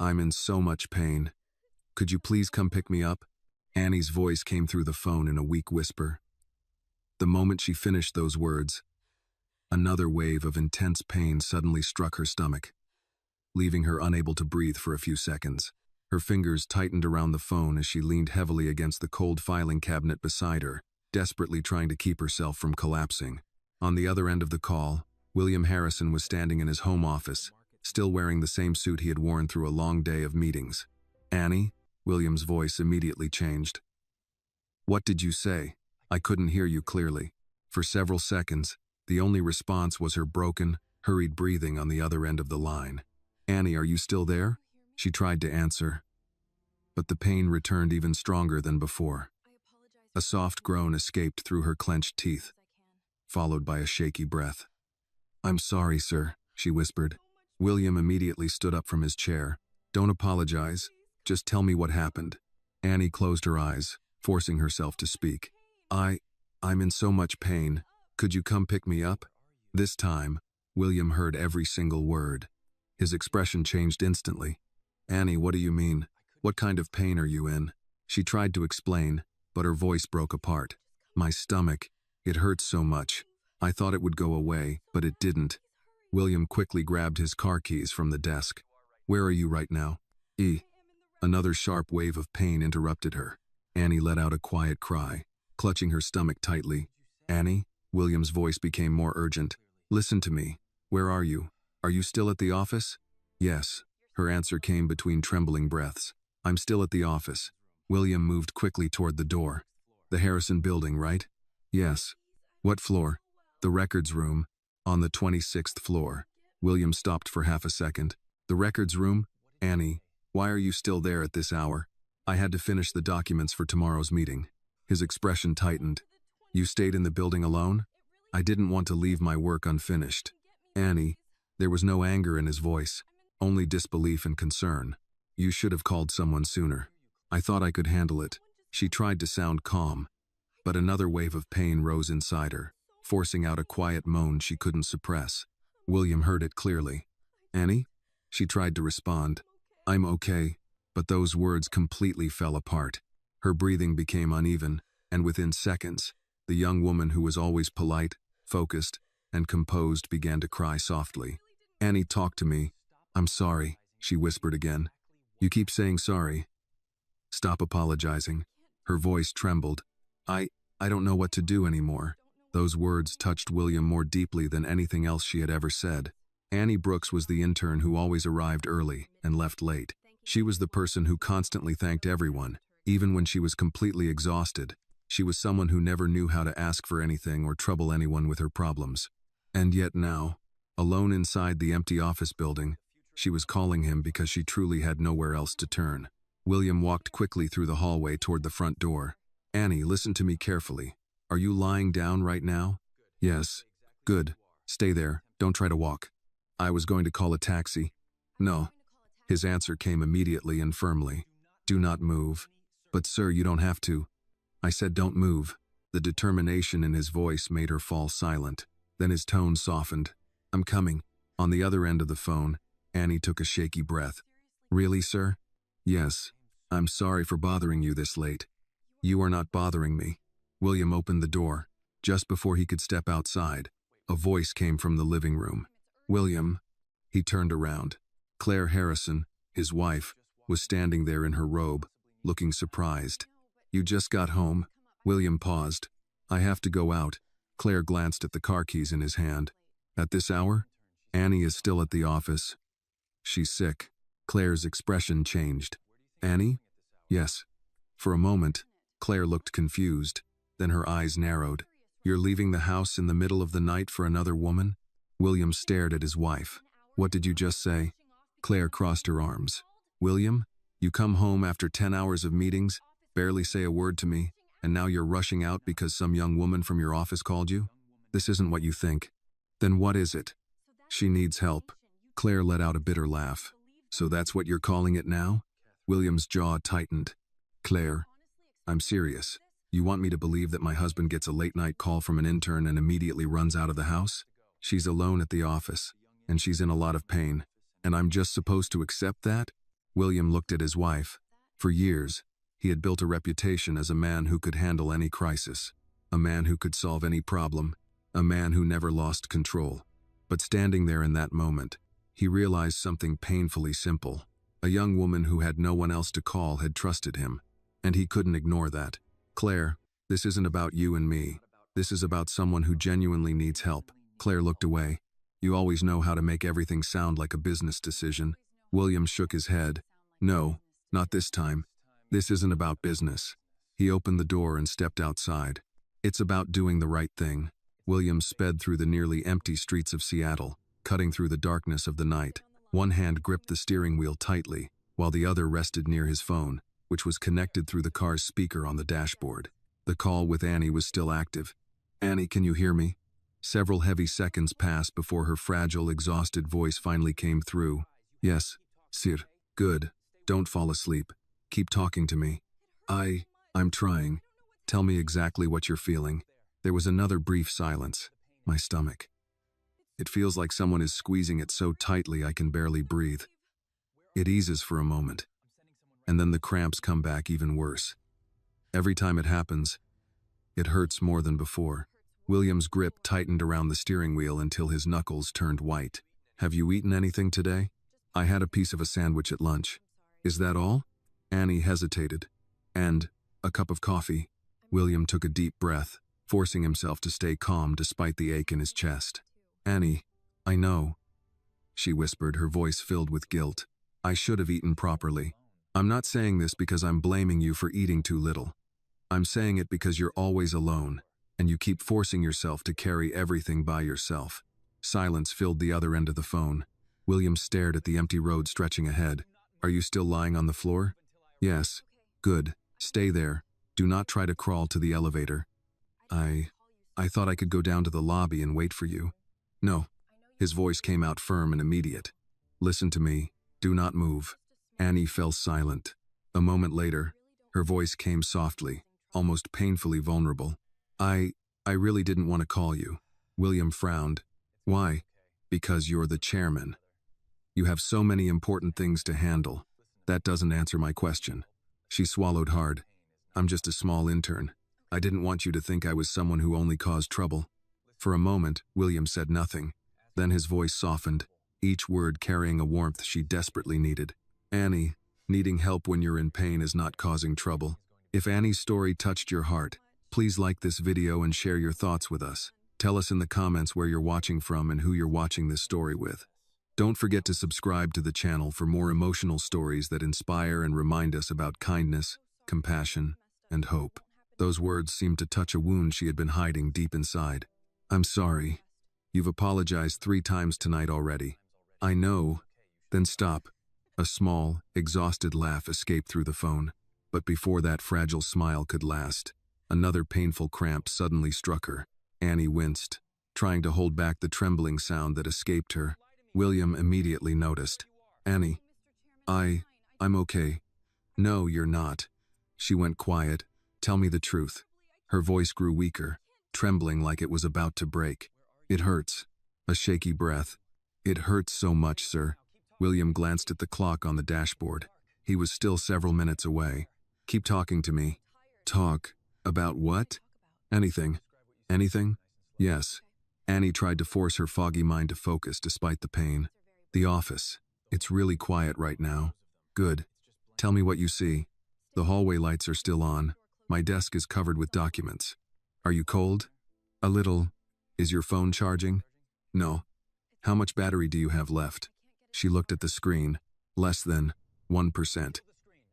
I'm in so much pain. Could you please come pick me up? Annie's voice came through the phone in a weak whisper. The moment she finished those words, another wave of intense pain suddenly struck her stomach, leaving her unable to breathe for a few seconds. Her fingers tightened around the phone as she leaned heavily against the cold filing cabinet beside her, desperately trying to keep herself from collapsing. On the other end of the call, William Harrison was standing in his home office, still wearing the same suit he had worn through a long day of meetings. Annie? William's voice immediately changed. What did you say? I couldn't hear you clearly. For several seconds, the only response was her broken, hurried breathing on the other end of the line. Annie, are you still there? She tried to answer, but the pain returned even stronger than before. A soft groan escaped through her clenched teeth, followed by a shaky breath. I'm sorry, sir, she whispered. William immediately stood up from his chair. Don't apologize. Just tell me what happened. Annie closed her eyes, forcing herself to speak. I'm in so much pain. Could you come pick me up? This time, William heard every single word. His expression changed instantly. Annie, what do you mean? What kind of pain are you in? She tried to explain, but her voice broke apart. My stomach. It hurts so much. I thought it would go away, but it didn't. William quickly grabbed his car keys from the desk. Where are you right now? Another sharp wave of pain interrupted her. Annie let out a quiet cry, clutching her stomach tightly. Annie? William's voice became more urgent. Listen to me. Where are you? Are you still at the office? Yes. Her answer came between trembling breaths. I'm still at the office. William moved quickly toward the door. The Harrison building, right? Yes. What floor? The records room. On the 26th floor. William stopped for half a second. The records room? Annie, why are you still there at this hour? I had to finish the documents for tomorrow's meeting. His expression tightened. You stayed in the building alone? I didn't want to leave my work unfinished. Annie, there was no anger in his voice, only disbelief and concern. You should have called someone sooner. I thought I could handle it. She tried to sound calm, but another wave of pain rose inside her, forcing out a quiet moan she couldn't suppress. William heard it clearly. Annie? She tried to respond. I'm okay, but those words completely fell apart. Her breathing became uneven, and within seconds, the young woman who was always polite, focused, and composed began to cry softly. Annie, talk to me. I'm sorry, she whispered again. You keep saying sorry. Stop apologizing. Her voice trembled. I don't know what to do anymore. Those words touched William more deeply than anything else she had ever said. Annie Brooks was the intern who always arrived early and left late. She was the person who constantly thanked everyone, even when she was completely exhausted. She was someone who never knew how to ask for anything or trouble anyone with her problems. And yet now, alone inside the empty office building, she was calling him because she truly had nowhere else to turn. William walked quickly through the hallway toward the front door. Annie, listen to me carefully. Are you lying down right now? Yes. Good. Stay there. Don't try to walk. I was going to call a taxi. No. His answer came immediately and firmly. Do not move. But sir, you don't have to. I said don't move. The determination in his voice made her fall silent. Then his tone softened. I'm coming. On the other end of the phone, Annie took a shaky breath. Really, sir? Yes. I'm sorry for bothering you this late. You are not bothering me. William opened the door. Just before he could step outside, a voice came from the living room. William. He turned around. Claire Harrison, his wife, was standing there in her robe, looking surprised. You just got home? William paused. I have to go out. Claire glanced at the car keys in his hand. At this hour? Annie is still at the office. She's sick. Claire's expression changed. Annie? Yes. For a moment, Claire looked confused. Then her eyes narrowed. You're leaving the house in the middle of the night for another woman? William stared at his wife. What did you just say? Claire crossed her arms. William, you come home after 10 hours of meetings, barely say a word to me, and now you're rushing out because some young woman from your office called you? This isn't what you think. Then what is it? She needs help. Claire let out a bitter laugh. So that's what you're calling it now? William's jaw tightened. Claire, I'm serious. You want me to believe that my husband gets a late-night call from an intern and immediately runs out of the house? She's alone at the office, and she's in a lot of pain, and I'm just supposed to accept that? William looked at his wife. For years, he had built a reputation as a man who could handle any crisis, a man who could solve any problem, a man who never lost control. But standing there in that moment, he realized something painfully simple. A young woman who had no one else to call had trusted him, and he couldn't ignore that. Claire, this isn't about you and me. This is about someone who genuinely needs help. Claire looked away. You always know how to make everything sound like a business decision. William shook his head. No, not this time. This isn't about business. He opened the door and stepped outside. It's about doing the right thing. William sped through the nearly empty streets of Seattle, cutting through the darkness of the night. One hand gripped the steering wheel tightly, while the other rested near his phone, which was connected through the car's speaker on the dashboard. The call with Annie was still active. Annie, can you hear me? Several heavy seconds passed before her fragile, exhausted voice finally came through. Yes, Sir. Good. Don't fall asleep. Keep talking to me. I'm trying. Tell me exactly what you're feeling. There was another brief silence. My stomach. It feels like someone is squeezing it so tightly I can barely breathe. It eases for a moment, and then the cramps come back even worse. Every time it happens, it hurts more than before. William's grip tightened around the steering wheel until his knuckles turned white. Have you eaten anything today? I had a piece of a sandwich at lunch. Is that all? Annie hesitated. And a cup of coffee. William took a deep breath, forcing himself to stay calm despite the ache in his chest. Annie, I know, she whispered, her voice filled with guilt. I should have eaten properly. I'm not saying this because I'm blaming you for eating too little. I'm saying it because you're always alone, and you keep forcing yourself to carry everything by yourself. Silence filled the other end of the phone. William stared at the empty road stretching ahead. Are you still lying on the floor? Yes. Good. Stay there. Do not try to crawl to the elevator. I thought I could go down to the lobby and wait for you. No. His voice came out firm and immediate. Listen to me. Do not move. Annie fell silent. A moment later, her voice came softly, almost painfully vulnerable. I really didn't want to call you. William frowned. Why? Because you're the chairman. You have so many important things to handle. That doesn't answer my question. She swallowed hard. I'm just a small intern. I didn't want you to think I was someone who only caused trouble. For a moment, William said nothing. Then his voice softened, each word carrying a warmth she desperately needed. Annie, needing help when you're in pain is not causing trouble. If Annie's story touched your heart, please like this video and share your thoughts with us. Tell us in the comments where you're watching from and who you're watching this story with. Don't forget to subscribe to the channel for more emotional stories that inspire and remind us about kindness, compassion, and hope. Those words seemed to touch a wound she had been hiding deep inside. I'm sorry. You've apologized 3 times tonight already. I know. Then stop. A small, exhausted laugh escaped through the phone. But before that fragile smile could last, another painful cramp suddenly struck her. Annie winced, trying to hold back the trembling sound that escaped her. William immediately noticed. Annie, I'm okay. No, you're not. She went quiet. Tell me the truth. Her voice grew weaker, trembling like it was about to break. It hurts. A shaky breath. It hurts so much, sir. William glanced at the clock on the dashboard. He was still several minutes away. Keep talking to me. Talk. About what? Anything. Anything? Yes. Annie tried to force her foggy mind to focus despite the pain. The office. It's really quiet right now. Good. Tell me what you see. The hallway lights are still on. My desk is covered with documents. Are you cold? A little. Is your phone charging? No. How much battery do you have left? She looked at the screen. Less than 1%.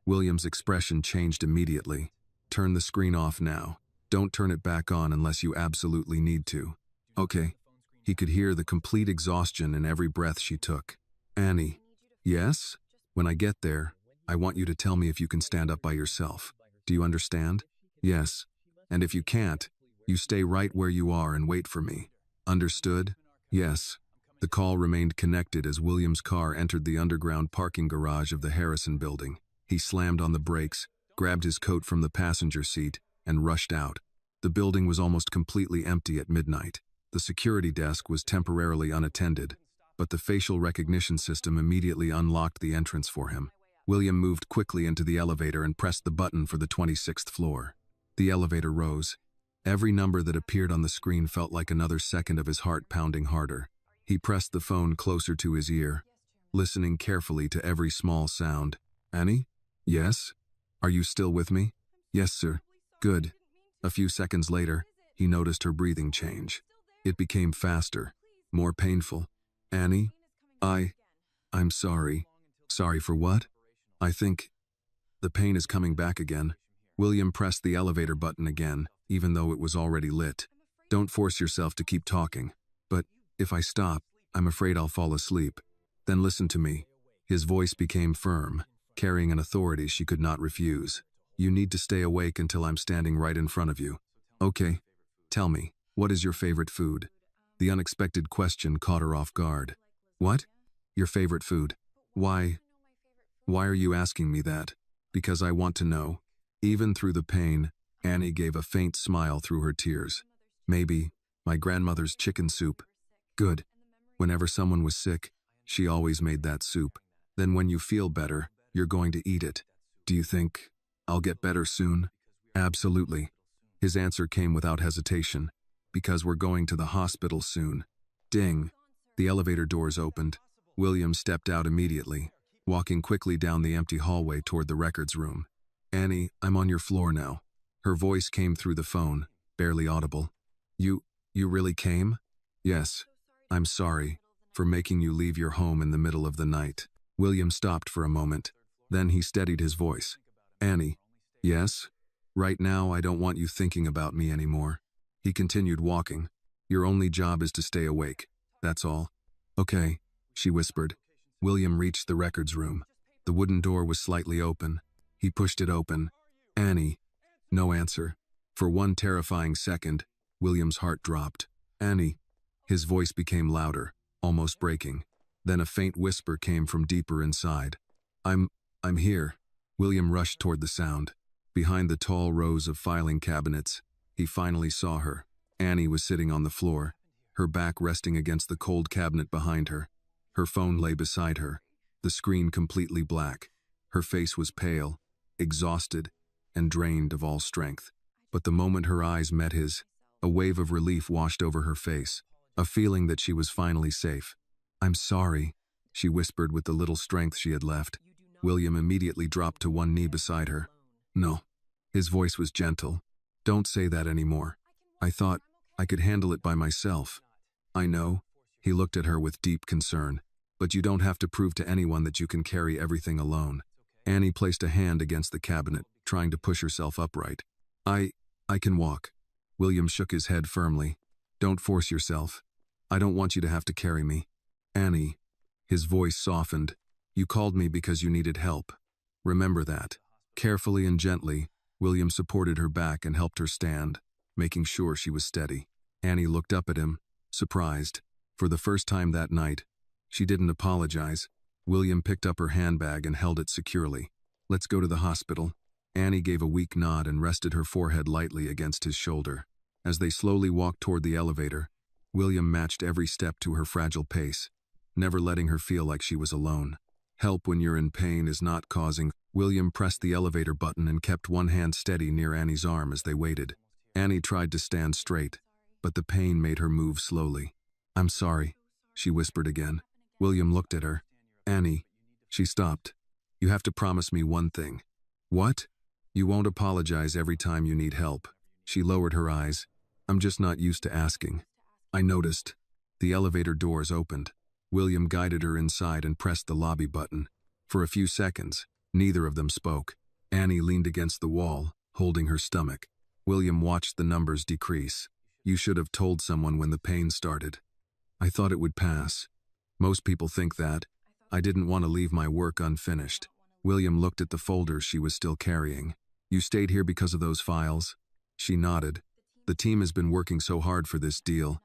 William's expression changed immediately. Turn the screen off now. Don't turn it back on unless you absolutely need to. Okay. He could hear the complete exhaustion in every breath she took. Annie. Yes? When I get there, I want you to tell me if you can stand up by yourself. Do you understand? Yes. And if you can't, you stay right where you are and wait for me. Understood? Yes. The call remained connected as William's car entered the underground parking garage of the Harrison building. He slammed on the brakes, grabbed his coat from the passenger seat, and rushed out. The building was almost completely empty at midnight. The security desk was temporarily unattended, but the facial recognition system immediately unlocked the entrance for him. William moved quickly into the elevator and pressed the button for the 26th floor. The elevator rose. Every number that appeared on the screen felt like another second of his heart pounding harder. He pressed the phone closer to his ear, listening carefully to every small sound. Annie? Yes? Are you still with me? Yes, sir. Good. A few seconds later, he noticed her breathing change. It became faster, more painful. Annie? I'm sorry. Sorry for what? I think the pain is coming back again. William pressed the elevator button again, even though it was already lit. Don't force yourself to keep talking. But if I stop, I'm afraid I'll fall asleep. Then listen to me. His voice became firm, carrying an authority she could not refuse. You need to stay awake until I'm standing right in front of you. Okay. Tell me, what is your favorite food? The unexpected question caught her off guard. What? Your favorite food? Why are you asking me that? Because I want to know. Even through the pain, Annie gave a faint smile through her tears. Maybe my grandmother's chicken soup. Good. Whenever someone was sick, she always made that soup. Then when you feel better, you're going to eat it. Do you think I'll get better soon? Absolutely. His answer came without hesitation. Because we're going to the hospital soon. Ding. The elevator doors opened. William stepped out immediately, walking quickly down the empty hallway toward the records room. Annie, I'm on your floor now. Her voice came through the phone, barely audible. You really came? Yes. I'm sorry for making you leave your home in the middle of the night. William stopped for a moment. Then he steadied his voice. Annie. Yes? Right now, I don't want you thinking about me anymore. He continued walking. Your only job is to stay awake. That's all. Okay, she whispered. William reached the records room. The wooden door was slightly open. He pushed it open. Annie. No answer. For one terrifying second, William's heart dropped. Annie. His voice became louder, almost breaking. Then a faint whisper came from deeper inside. I'm here. William rushed toward the sound. Behind the tall rows of filing cabinets, he finally saw her. Annie was sitting on the floor, her back resting against the cold cabinet behind her. Her phone lay beside her, the screen completely black. Her face was pale, exhausted, and drained of all strength. But the moment her eyes met his, a wave of relief washed over her face, a feeling that she was finally safe. I'm sorry, she whispered with the little strength she had left. William immediately dropped to one knee beside her. No. His voice was gentle. Don't say that anymore. I thought I could handle it by myself. I know. He looked at her with deep concern. But you don't have to prove to anyone that you can carry everything alone. Annie placed a hand against the cabinet, trying to push herself upright. I can walk. William shook his head firmly. Don't force yourself. I don't want you to have to carry me. Annie. His voice softened. You called me because you needed help. Remember that. Carefully and gently, William supported her back and helped her stand, making sure she was steady. Annie looked up at him, surprised. For the first time that night, she didn't apologize. William picked up her handbag and held it securely. Let's go to the hospital. Annie gave a weak nod and rested her forehead lightly against his shoulder. As they slowly walked toward the elevator, William matched every step to her fragile pace, never letting her feel like she was alone. Help when you're in pain is not causing. William pressed the elevator button and kept one hand steady near Annie's arm as they waited. Annie tried to stand straight, but the pain made her move slowly. I'm sorry, she whispered again. William looked at her. Annie. She stopped. You have to promise me one thing. What? You won't apologize every time you need help. She lowered her eyes. I'm just not used to asking. I noticed. The elevator doors opened. William guided her inside and pressed the lobby button. For a few seconds, neither of them spoke. Annie leaned against the wall, holding her stomach. William watched the numbers decrease. You should have told someone when the pain started. I thought it would pass. Most people think that. I didn't want to leave my work unfinished. William looked at the folders she was still carrying. You stayed here because of those files? She nodded. The team has been working so hard for this deal.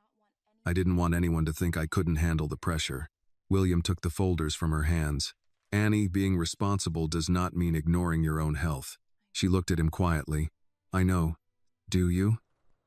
I didn't want anyone to think I couldn't handle the pressure. William took the folders from her hands. Annie, being responsible does not mean ignoring your own health. She looked at him quietly. I know. Do you?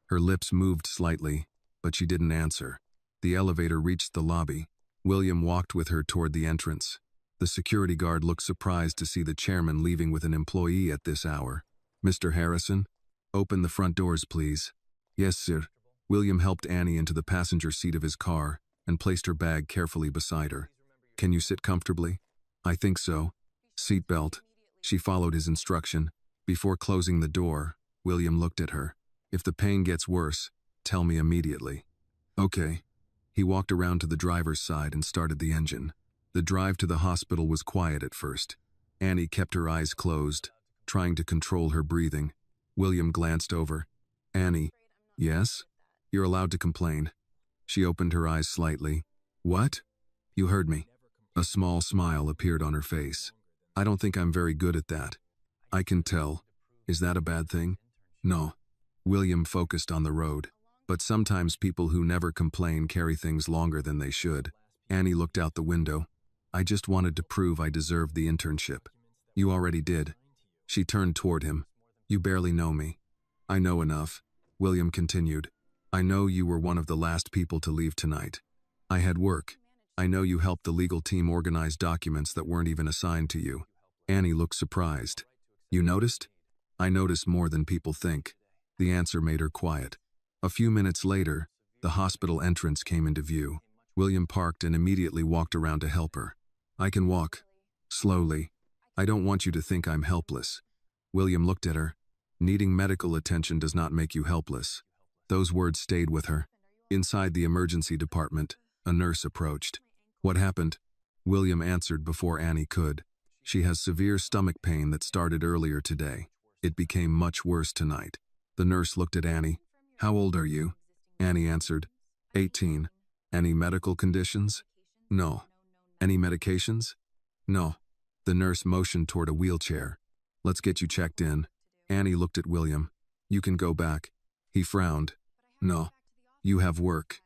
Her lips moved slightly, but she didn't answer. The elevator reached the lobby. William walked with her toward the entrance. The security guard looked surprised to see the chairman leaving with an employee at this hour. "Mr. Harrison, open the front doors, please." "Yes, sir." William helped Annie into the passenger seat of his car and placed her bag carefully beside her. "Can you sit comfortably?" "I think so." "Seatbelt." She followed his instruction. Before closing the door, William looked at her. "If the pain gets worse, tell me immediately." "Okay." He walked around to the driver's side and started the engine. The drive to the hospital was quiet at first. Annie kept her eyes closed, trying to control her breathing. William glanced over. "Annie." "Yes?" "You're allowed to complain." She opened her eyes slightly. "What?" "You heard me." A small smile appeared on her face. "I don't think I'm very good at that." "I can tell. Is that a bad thing?" "No." William focused on the road. "But sometimes people who never complain carry things longer than they should." Annie looked out the window. "I just wanted to prove I deserved the internship." "You already did." She turned toward him. "You barely know me." "I know enough," William continued. "I know you were one of the last people to leave tonight. I had work. I know you helped the legal team organize documents that weren't even assigned to you." Annie looked surprised. "You noticed?" "I notice more than people think." The answer made her quiet. A few minutes later, the hospital entrance came into view. William parked and immediately walked around to help her. "I can walk." "Slowly. I don't want you to think I'm helpless." William looked at her. "Needing medical attention does not make you helpless." Those words stayed with her. Inside the emergency department, a nurse approached. "What happened?" William answered before Annie could. "She has severe stomach pain that started earlier today. It became much worse tonight." The nurse looked at Annie. "How old are you?" Annie answered. 18. "Any medical conditions?" "No." "Any medications?" "No." The nurse motioned toward a wheelchair. "Let's get you checked in." Annie looked at William. "You can go back." He frowned. "No. You have work."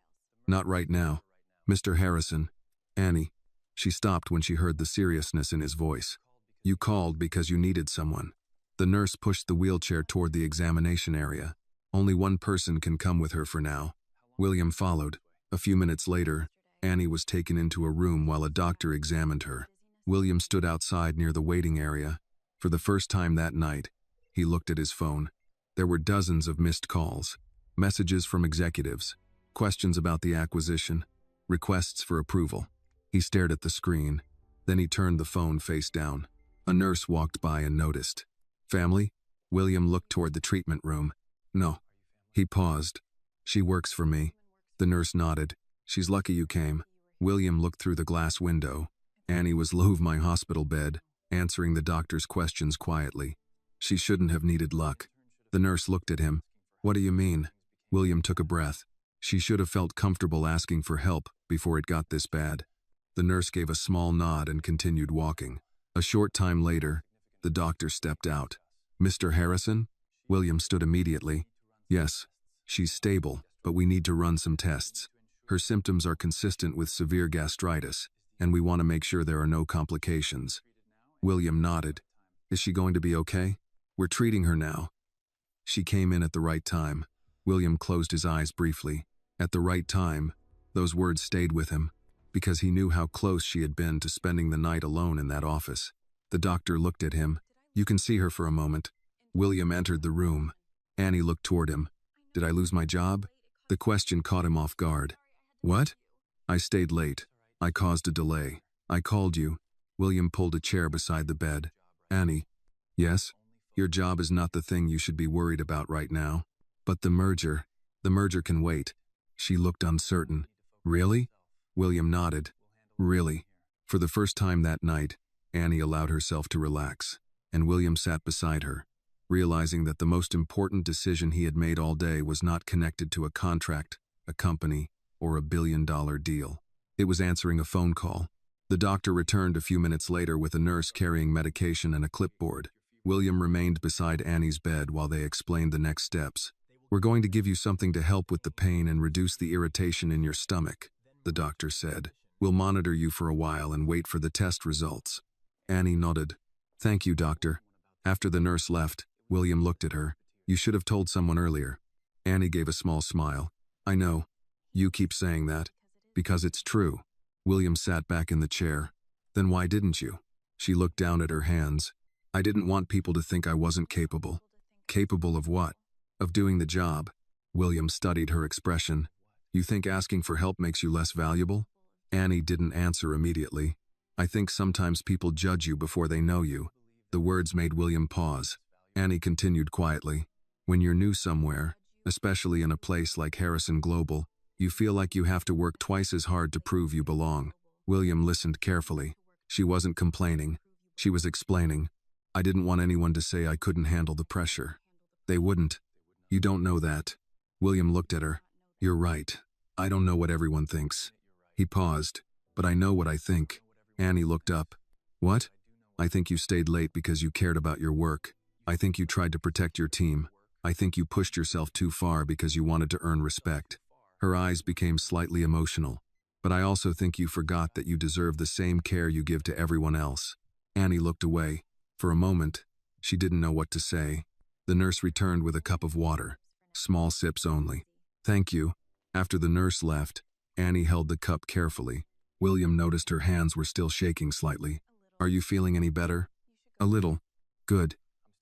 "Not right now." "Mr. Harrison." "Annie." She stopped when she heard the seriousness in his voice. "You called because you needed someone." The nurse pushed the wheelchair toward the examination area. "Only one person can come with her for now." William followed. A few minutes later, Annie was taken into a room while a doctor examined her. William stood outside near the waiting area. For the first time that night, he looked at his phone. There were dozens of missed calls, messages from executives, questions about the acquisition, requests for approval. He stared at the screen. Then he turned the phone face down. A nurse walked by and noticed. "Family?" William looked toward the treatment room. "No." He paused. "She works for me." The nurse nodded. "She's lucky you came." William looked through the glass window. Annie was low of my hospital bed, answering the doctor's questions quietly. "She shouldn't have needed luck." The nurse looked at him. "What do you mean?" William took a breath. "She should have felt comfortable asking for help before it got this bad." The nurse gave a small nod and continued walking. A short time later, the doctor stepped out. "Mr. Harrison?" William stood immediately. "Yes. She's stable, but we need to run some tests. Her symptoms are consistent with severe gastritis, and we want to make sure there are no complications." William nodded. "Is she going to be okay?" "We're treating her now." She came in at the right time. William closed his eyes briefly. At the right time, those words stayed with him, because he knew how close she had been to spending the night alone in that office. The doctor looked at him. "You can see her for a moment." William entered the room. Annie looked toward him. "Did I lose my job?" The question caught him off guard. "What?" "I stayed late. I caused a delay. I called you." William pulled a chair beside the bed. "Annie." "Yes?" "Your job is not the thing you should be worried about right now." "But the merger can wait." She looked uncertain. "Really?" William nodded. "Really." For the first time that night, Annie allowed herself to relax, and William sat beside her, realizing that the most important decision he had made all day was not connected to a contract, a company, or a billion-dollar deal. It was answering a phone call. The doctor returned a few minutes later with a nurse carrying medication and a clipboard. William remained beside Annie's bed while they explained the next steps. "We're going to give you something to help with the pain and reduce the irritation in your stomach," the doctor said. "We'll monitor you for a while and wait for the test results." Annie nodded. "Thank you, doctor." After the nurse left, William looked at her. "You should have told someone earlier." Annie gave a small smile. "I know. You keep saying that. Because it's true." William sat back in the chair. Then why didn't you? She looked down at her hands. I didn't want people to think I wasn't capable. Capable of what? Of doing the job. William studied her expression. You think asking for help makes you less valuable? Annie didn't answer immediately. I think sometimes people judge you before they know you. The words made William pause. Annie continued quietly. When you're new somewhere, especially in a place like Harrison Global, you feel like you have to work twice as hard to prove you belong. William listened carefully. She wasn't complaining. She was explaining. I didn't want anyone to say I couldn't handle the pressure. They wouldn't. You don't know that. William looked at her. You're right. I don't know what everyone thinks. He paused. But I know what I think. Annie looked up. What? I think you stayed late because you cared about your work. I think you tried to protect your team. I think you pushed yourself too far because you wanted to earn respect. Her eyes became slightly emotional. But I also think you forgot that you deserve the same care you give to everyone else. Annie looked away. For a moment, she didn't know what to say. The nurse returned with a cup of water. Small sips only. Thank you. After the nurse left, Annie held the cup carefully. William noticed her hands were still shaking slightly. Are you feeling any better? A little. Good.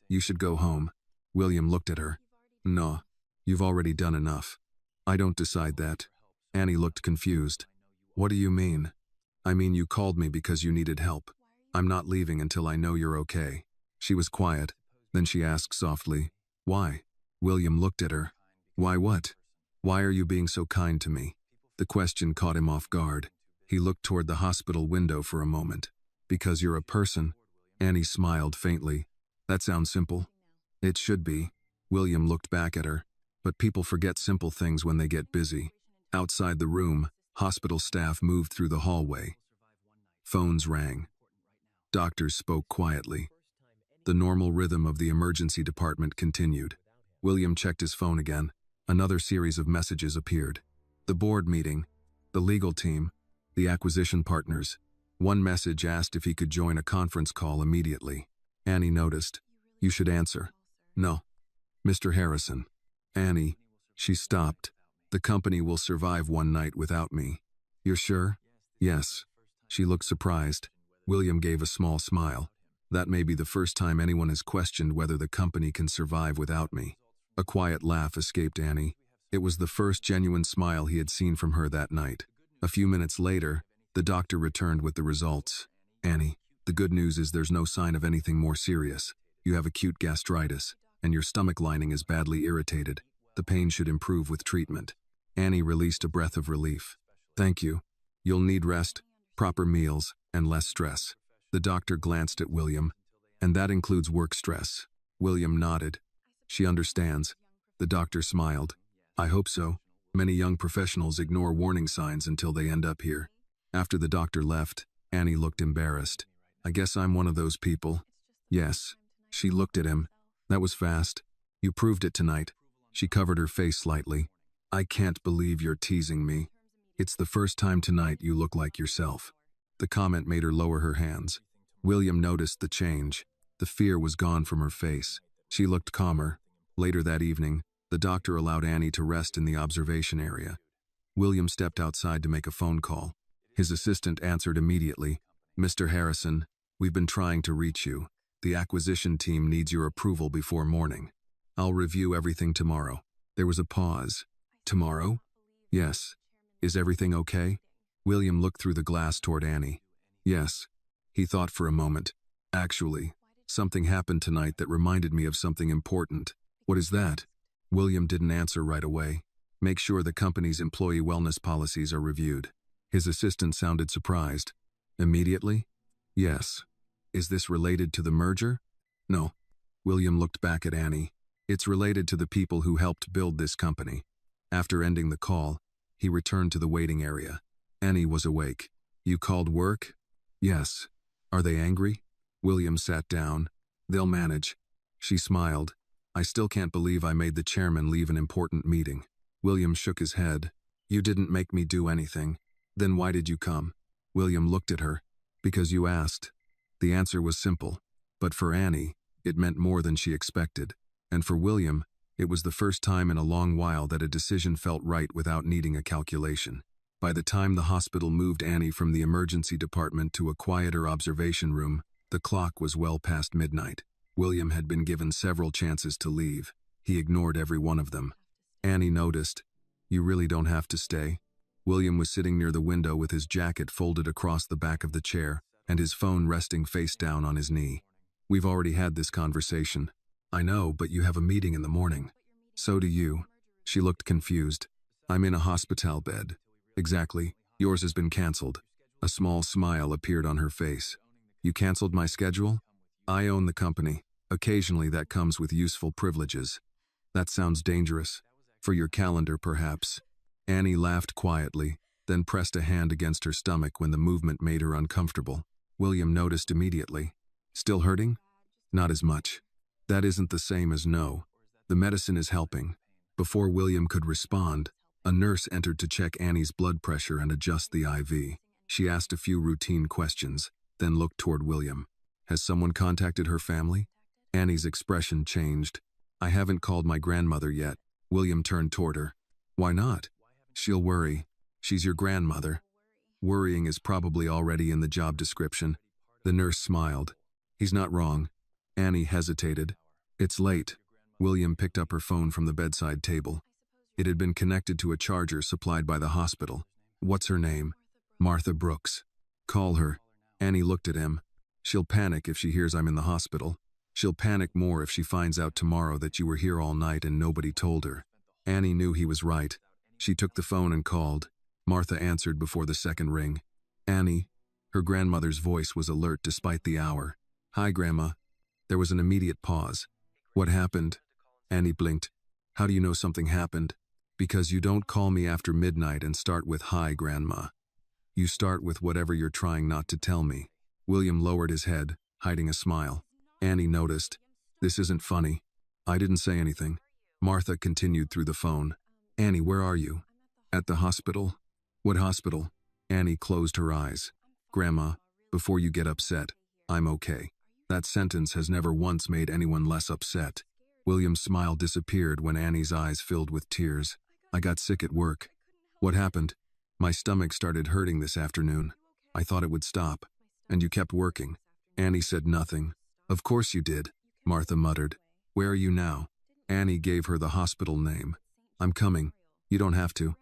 You should go home. William looked at her. No, you've already done enough. I don't decide that. Annie looked confused. What do you mean? I mean you called me because you needed help. I'm not leaving until I know you're okay. She was quiet. Then she asked softly, why? William looked at her. Why what? Why are you being so kind to me? The question caught him off guard. He looked toward the hospital window for a moment. Because you're a person. Annie smiled faintly. That sounds simple. It should be. William looked back at her. But people forget simple things when they get busy. Outside the room, hospital staff moved through the hallway. Phones rang. Doctors spoke quietly. The normal rhythm of the emergency department continued. William checked his phone again. Another series of messages appeared. The board meeting, the legal team, the acquisition partners. One message asked if he could join a conference call immediately. Annie noticed. You should answer. No. Mr. Harrison. Annie. She stopped. The company will survive one night without me. You're sure? Yes. She looked surprised. William gave a small smile. That may be the first time anyone has questioned whether the company can survive without me. A quiet laugh escaped Annie. It was the first genuine smile he had seen from her that night. A few minutes later, the doctor returned with the results. Annie, the good news is there's no sign of anything more serious. You have acute gastritis, and your stomach lining is badly irritated. The pain should improve with treatment. Annie released a breath of relief. Thank you. You'll need rest, proper meals, and less stress. The doctor glanced at William. And that includes work stress. William nodded. She understands. The doctor smiled. I hope so. Many young professionals ignore warning signs until they end up here. After the doctor left, Annie looked embarrassed. I guess I'm one of those people. Yes. She looked at him. That was fast. You proved it tonight. She covered her face slightly. I can't believe you're teasing me. It's the first time tonight you look like yourself. The comment made her lower her hands. William noticed the change. The fear was gone from her face. She looked calmer. Later that evening, the doctor allowed Annie to rest in the observation area. William stepped outside to make a phone call. His assistant answered immediately. Mr. Harrison, we've been trying to reach you. The acquisition team needs your approval before morning. I'll review everything tomorrow. There was a pause. Tomorrow? Yes. Is everything okay? William looked through the glass toward Annie. Yes. He thought for a moment. Actually, something happened tonight that reminded me of something important. What is that? William didn't answer right away. Make sure the company's employee wellness policies are reviewed. His assistant sounded surprised. Immediately? Yes. Is this related to the merger? No. William looked back at Annie. It's related to the people who helped build this company. After ending the call, he returned to the waiting area. Annie was awake. You called work? Yes. Are they angry? William sat down. They'll manage. She smiled. I still can't believe I made the chairman leave an important meeting. William shook his head. You didn't make me do anything. Then why did you come? William looked at her. Because you asked. The answer was simple. But for Annie, it meant more than she expected. And for William, it was the first time in a long while that a decision felt right without needing a calculation. By the time the hospital moved Annie from the emergency department to a quieter observation room, the clock was well past midnight. William had been given several chances to leave. He ignored every one of them. Annie noticed, "You really don't have to stay." William was sitting near the window with his jacket folded across the back of the chair and his phone resting face down on his knee. "We've already had this conversation." "I know, but you have a meeting in the morning." "So do you." She looked confused. "I'm in a hospital bed." "Exactly. Yours has been canceled." A small smile appeared on her face. "You canceled my schedule?" "I own the company. Occasionally that comes with useful privileges." "That sounds dangerous." "For your calendar, perhaps." Annie laughed quietly, then pressed a hand against her stomach when the movement made her uncomfortable. William noticed immediately. "Still hurting?" "Not as much." "That isn't the same as no. The medicine is helping." Before William could respond, a nurse entered to check Annie's blood pressure and adjust the IV. She asked a few routine questions, then looked toward William. "Has someone contacted her family?" Annie's expression changed. "I haven't called my grandmother yet." William turned toward her. "Why not?" "She'll worry. She's your grandmother." "Worrying is probably already in the job description." The nurse smiled. "He's not wrong." Annie hesitated. "It's late." William picked up her phone from the bedside table. It had been connected to a charger supplied by the hospital. "What's her name?" "Martha Brooks." "Call her." Annie looked at him. "She'll panic if she hears I'm in the hospital. She'll panic more if she finds out tomorrow that you were here all night and nobody told her." Annie knew he was right. She took the phone and called. Martha answered before the second ring. "Annie." Her grandmother's voice was alert despite the hour. "Hi, Grandma." There was an immediate pause. "What happened?" Annie blinked. "How do you know something happened?" "Because you don't call me after midnight and start with 'Hi, Grandma.' You start with whatever you're trying not to tell me." William lowered his head, hiding a smile. Annie noticed. "This isn't funny." "I didn't say anything." Martha continued through the phone. "Annie, where are you?" "At the hospital." "What hospital?" Annie closed her eyes. "Grandma, before you get upset, I'm okay." That sentence has never once made anyone less upset. William's smile disappeared when Annie's eyes filled with tears. "I got sick at work." "What happened?" "My stomach started hurting this afternoon. I thought it would stop." "And you kept working." Annie said nothing. "Of course you did," Martha muttered. "Where are you now?" Annie gave her the hospital name. "I'm coming. You don't have to."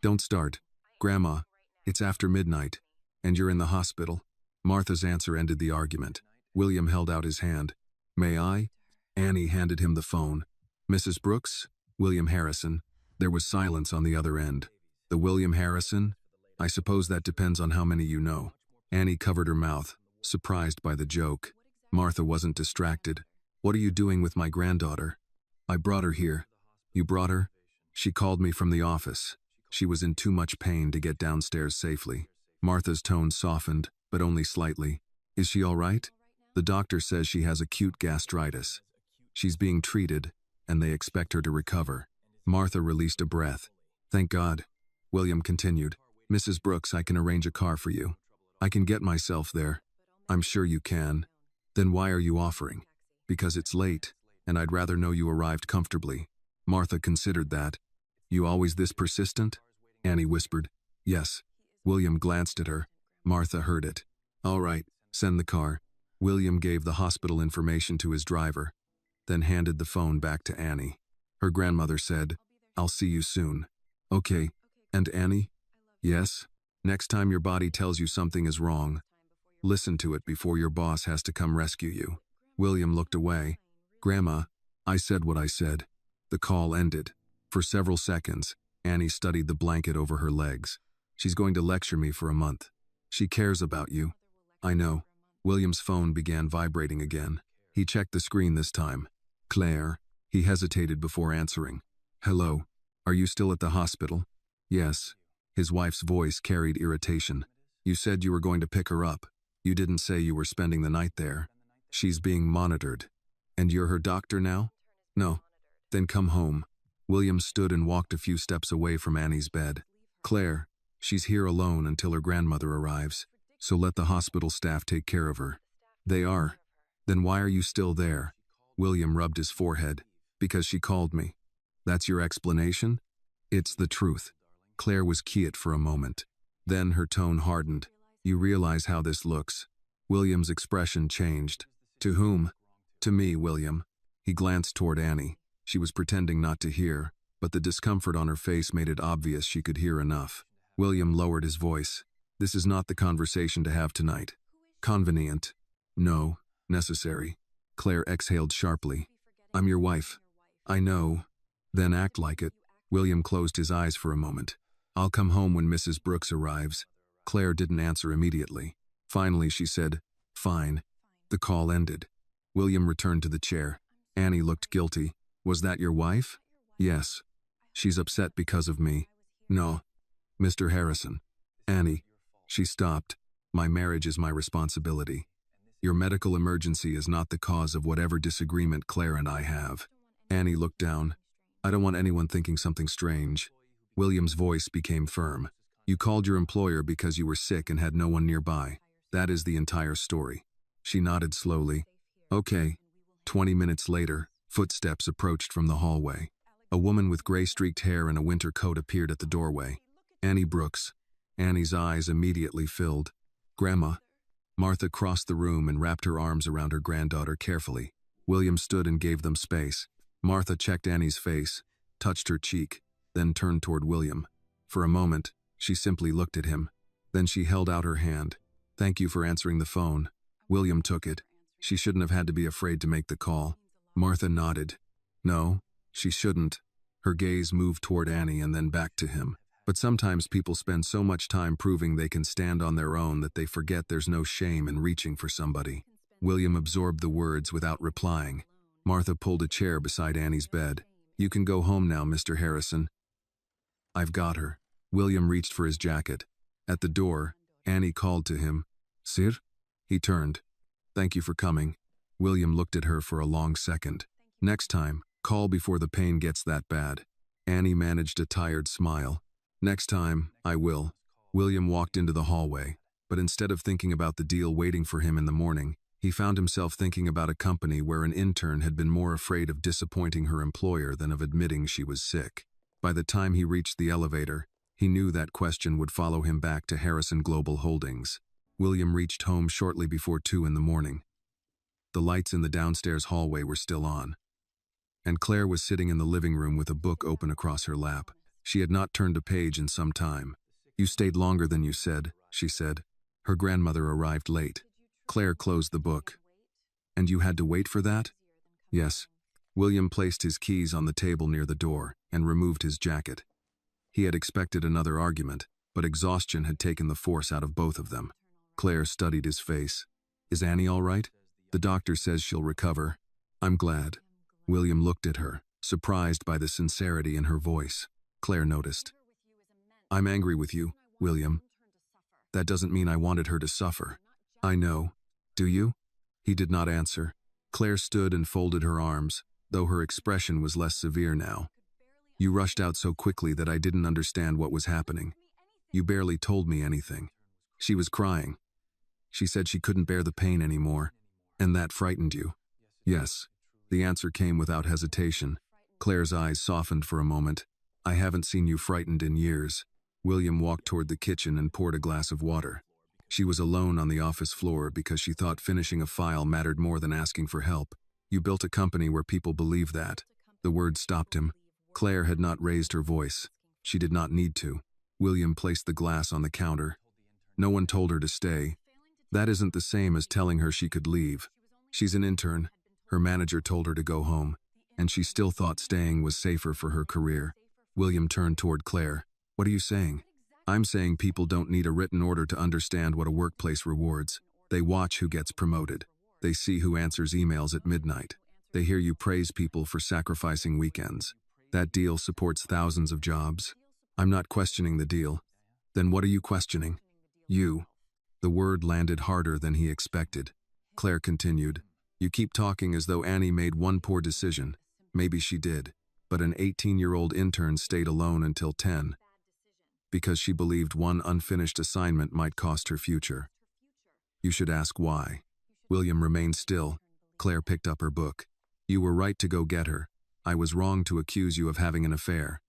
"Don't start." "Grandma, it's after midnight. And you're in the hospital." Martha's answer ended the argument. William held out his hand. "May I?" Annie handed him the phone. "Mrs. Brooks?" "William Harrison." There was silence on the other end. "The William Harrison? I suppose that depends on how many you know." Annie covered her mouth, surprised by the joke. Martha wasn't distracted. "What are you doing with my granddaughter?" "I brought her here." "You brought her?" "She called me from the office. She was in too much pain to get downstairs safely." Martha's tone softened, but only slightly. "Is she all right?" "The doctor says she has acute gastritis. She's being treated, and they expect her to recover." Martha released a breath. "Thank God." William continued. "Mrs. Brooks, I can arrange a car for you. I can get myself there." "I'm sure you can." "Then why are you offering?" "Because it's late, and I'd rather know you arrived comfortably." Martha considered that. "You always this persistent?" Annie whispered. "Yes." William glanced at her. Martha heard it. "All right, send the car." William gave the hospital information to his driver, then handed the phone back to Annie. Her grandmother said, "I'll see you soon." "Okay. And Annie?" "Yes? Next time your body tells you something is wrong, listen to it before your boss has to come rescue you." William looked away. "Grandma, I said what I said." The call ended. For several seconds, Annie studied the blanket over her legs. "She's going to lecture me for a month. She cares about you." "I know." William's phone began vibrating again. He checked the screen this time. "Claire." He hesitated before answering. "Hello. Are you still at the hospital?" "Yes." His wife's voice carried irritation. "You said you were going to pick her up. You didn't say you were spending the night there." "She's being monitored." "And you're her doctor now?" "No." "Then come home." William stood and walked a few steps away from Annie's bed. "Claire, she's here alone until her grandmother arrives, so let the hospital staff take care of her." "They are." "Then why are you still there?" William rubbed his forehead. "Because she called me." "That's your explanation?" "It's the truth." Claire was quiet for a moment. Then her tone hardened. You realize how this looks. William's expression changed. To whom? To me, William. He glanced toward Annie. She was pretending not to hear, but the discomfort on her face made it obvious she could hear enough. William lowered his voice. This is not the conversation to have tonight. Convenient. No. Necessary. Claire exhaled sharply. I'm your wife. I know. Then act like it. William closed his eyes for a moment. I'll come home when Mrs. Brooks arrives. Claire didn't answer immediately. Finally, she said, Fine. The call ended. William returned to the chair. Annie looked guilty. Was that your wife? Yes. She's upset because of me. No. Mr. Harrison. Annie. She stopped. My marriage is my responsibility. Your medical emergency is not the cause of whatever disagreement Claire and I have. Annie looked down. I don't want anyone thinking something strange. William's voice became firm. You called your employer because you were sick and had no one nearby. That is the entire story. She nodded slowly. Okay. 20 minutes later, footsteps approached from the hallway. A woman with gray-streaked hair and a winter coat appeared at the doorway. Annie Brooks. Annie's eyes immediately filled. Grandma. Martha crossed the room and wrapped her arms around her granddaughter carefully. William stood and gave them space. Martha checked Annie's face, touched her cheek, then turned toward William. For a moment, she simply looked at him. Then she held out her hand. Thank you for answering the phone. William took it. She shouldn't have had to be afraid to make the call. Martha nodded. No, she shouldn't. Her gaze moved toward Annie and then back to him. But sometimes people spend so much time proving they can stand on their own that they forget there's no shame in reaching for somebody. William absorbed the words without replying. Martha pulled a chair beside Annie's bed. You can go home now, Mr. Harrison. I've got her. William reached for his jacket. At the door, Annie called to him. Sir? He turned. Thank you for coming. William looked at her for a long second. Next time, call before the pain gets that bad. Annie managed a tired smile. Next time, I will. William walked into the hallway, but instead of thinking about the deal waiting for him in the morning, he found himself thinking about a company where an intern had been more afraid of disappointing her employer than of admitting she was sick. By the time he reached the elevator, he knew that question would follow him back to Harrison Global Holdings. William reached home shortly before 2 in the morning. The lights in the downstairs hallway were still on, and Claire was sitting in the living room with a book open across her lap. She had not turned a page in some time. You stayed longer than you said, she said. Her grandmother arrived late. Claire closed the book. And you had to wait for that? Yes. William placed his keys on the table near the door and removed his jacket. He had expected another argument, but exhaustion had taken the force out of both of them. Claire studied his face. Is Annie all right? The doctor says she'll recover. I'm glad. William looked at her, surprised by the sincerity in her voice. Claire noticed. I'm angry with you, William. That doesn't mean I wanted her to suffer. I know. Do you? He did not answer. Claire stood and folded her arms, though her expression was less severe now. You rushed out so quickly that I didn't understand what was happening. You barely told me anything. She was crying. She said she couldn't bear the pain anymore, and that frightened you. Yes. The answer came without hesitation. Claire's eyes softened for a moment. I haven't seen you frightened in years. William walked toward the kitchen and poured a glass of water. She was alone on the office floor because she thought finishing a file mattered more than asking for help. You built a company where people believe that. The word stopped him. Claire had not raised her voice. She did not need to. William placed the glass on the counter. No one told her to stay. That isn't the same as telling her she could leave. She's an intern. Her manager told her to go home, and she still thought staying was safer for her career. William turned toward Claire. What are you saying? I'm saying people don't need a written order to understand what a workplace rewards. They watch who gets promoted. They see who answers emails at midnight. They hear you praise people for sacrificing weekends. That deal supports thousands of jobs. I'm not questioning the deal. Then what are you questioning? You. The word landed harder than he expected. Claire continued. You keep talking as though Annie made one poor decision. Maybe she did. But an 18-year-old intern stayed alone until 10. Because she believed one unfinished assignment might cost her future. You should ask why. William remained still. Claire picked up her book. You were right to go get her. I was wrong to accuse you of having an affair.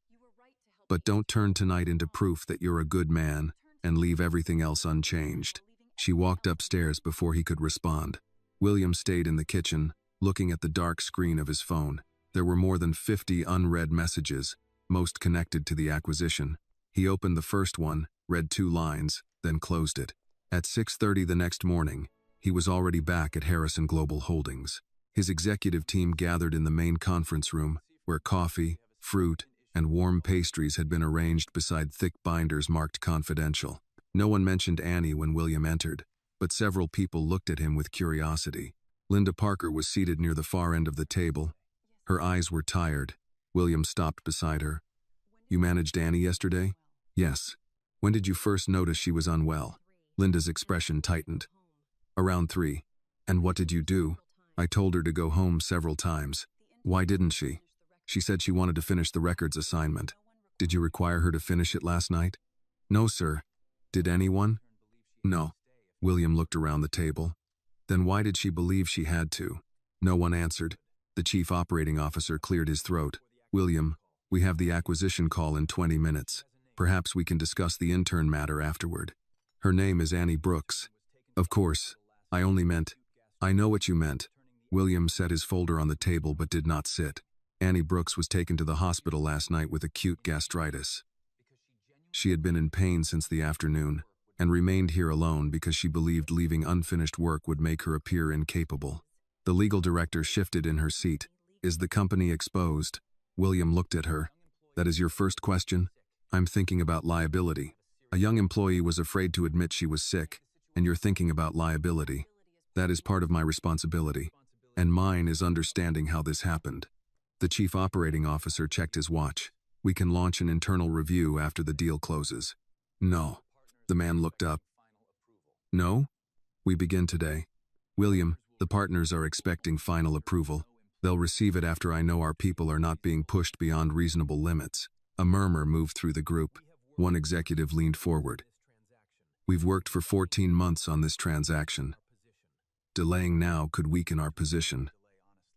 But don't turn tonight into proof that you're a good man and leave everything else unchanged. She walked upstairs before he could respond. William stayed in the kitchen, looking at the dark screen of his phone. There were more than 50 unread messages, most connected to the acquisition. He opened the first one, read 2 lines, then closed it. At 6:30 the next morning, he was already back at Harrison Global Holdings. His executive team gathered in the main conference room, where coffee, fruit, and warm pastries had been arranged beside thick binders marked confidential. No one mentioned Annie when William entered, but several people looked at him with curiosity. Linda Parker was seated near the far end of the table. Her eyes were tired. William stopped beside her. "You managed Annie yesterday?" "Yes." "When did you first notice she was unwell?" Linda's expression tightened. "Around 3. "And what did you do?" "I told her to go home several times." "Why didn't she?" "She said she wanted to finish the records assignment." "Did you require her to finish it last night?" "No, sir." "Did anyone?" "No." William looked around the table. "Then why did she believe she had to?" No one answered. The chief operating officer cleared his throat. "William, we have the acquisition call in 20 minutes. Perhaps we can discuss the intern matter afterward." "Her name is Annie Brooks." "Of course. I only meant—" "I know what you meant." William set his folder on the table but did not sit. "Annie Brooks was taken to the hospital last night with acute gastritis. She had been in pain since the afternoon, and remained here alone because she believed leaving unfinished work would make her appear incapable." The legal director shifted in her seat. "Is the company exposed?" William looked at her. "That is your first question?" "I'm thinking about liability. A young employee was afraid to admit she was sick, and you're thinking about liability. That is part of my responsibility, and mine is understanding how this happened." The chief operating officer checked his watch. "We can launch an internal review after the deal closes." "No." The man looked up. "No? We begin today." "William, the partners are expecting final approval. They'll receive it after I know our people are not being pushed beyond reasonable limits." A murmur moved through the group. One executive leaned forward. "We've worked for 14 months on this transaction. Delaying now could weaken our position."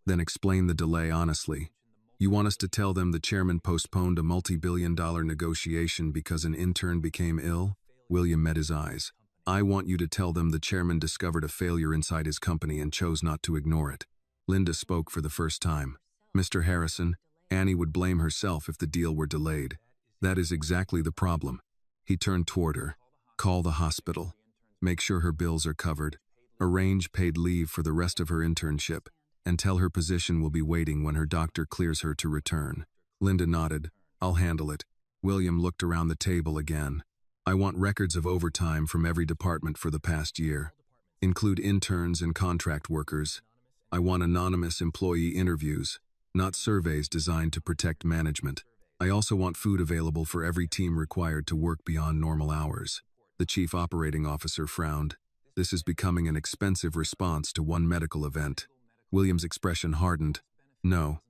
"Then explain the delay honestly. You want us to tell them the chairman postponed a multi-billion-dollar negotiation because an intern became ill?" William met his eyes. "I want you to tell them the chairman discovered a failure inside his company and chose not to ignore it." Linda spoke for the first time. "Mr. Harrison, Annie would blame herself if the deal were delayed. That is exactly the problem." He turned toward her. "Call the hospital. Make sure her bills are covered. Arrange paid leave for the rest of her internship, and tell her position will be waiting when her doctor clears her to return." Linda nodded. "I'll handle it." William looked around the table again. "I want records of overtime from every department for the past year. Include interns and contract workers. I want anonymous employee interviews, not surveys designed to protect management. I also want food available for every team required to work beyond normal hours." The chief operating officer frowned. "This is becoming an expensive response to one medical event." William's expression hardened. "No.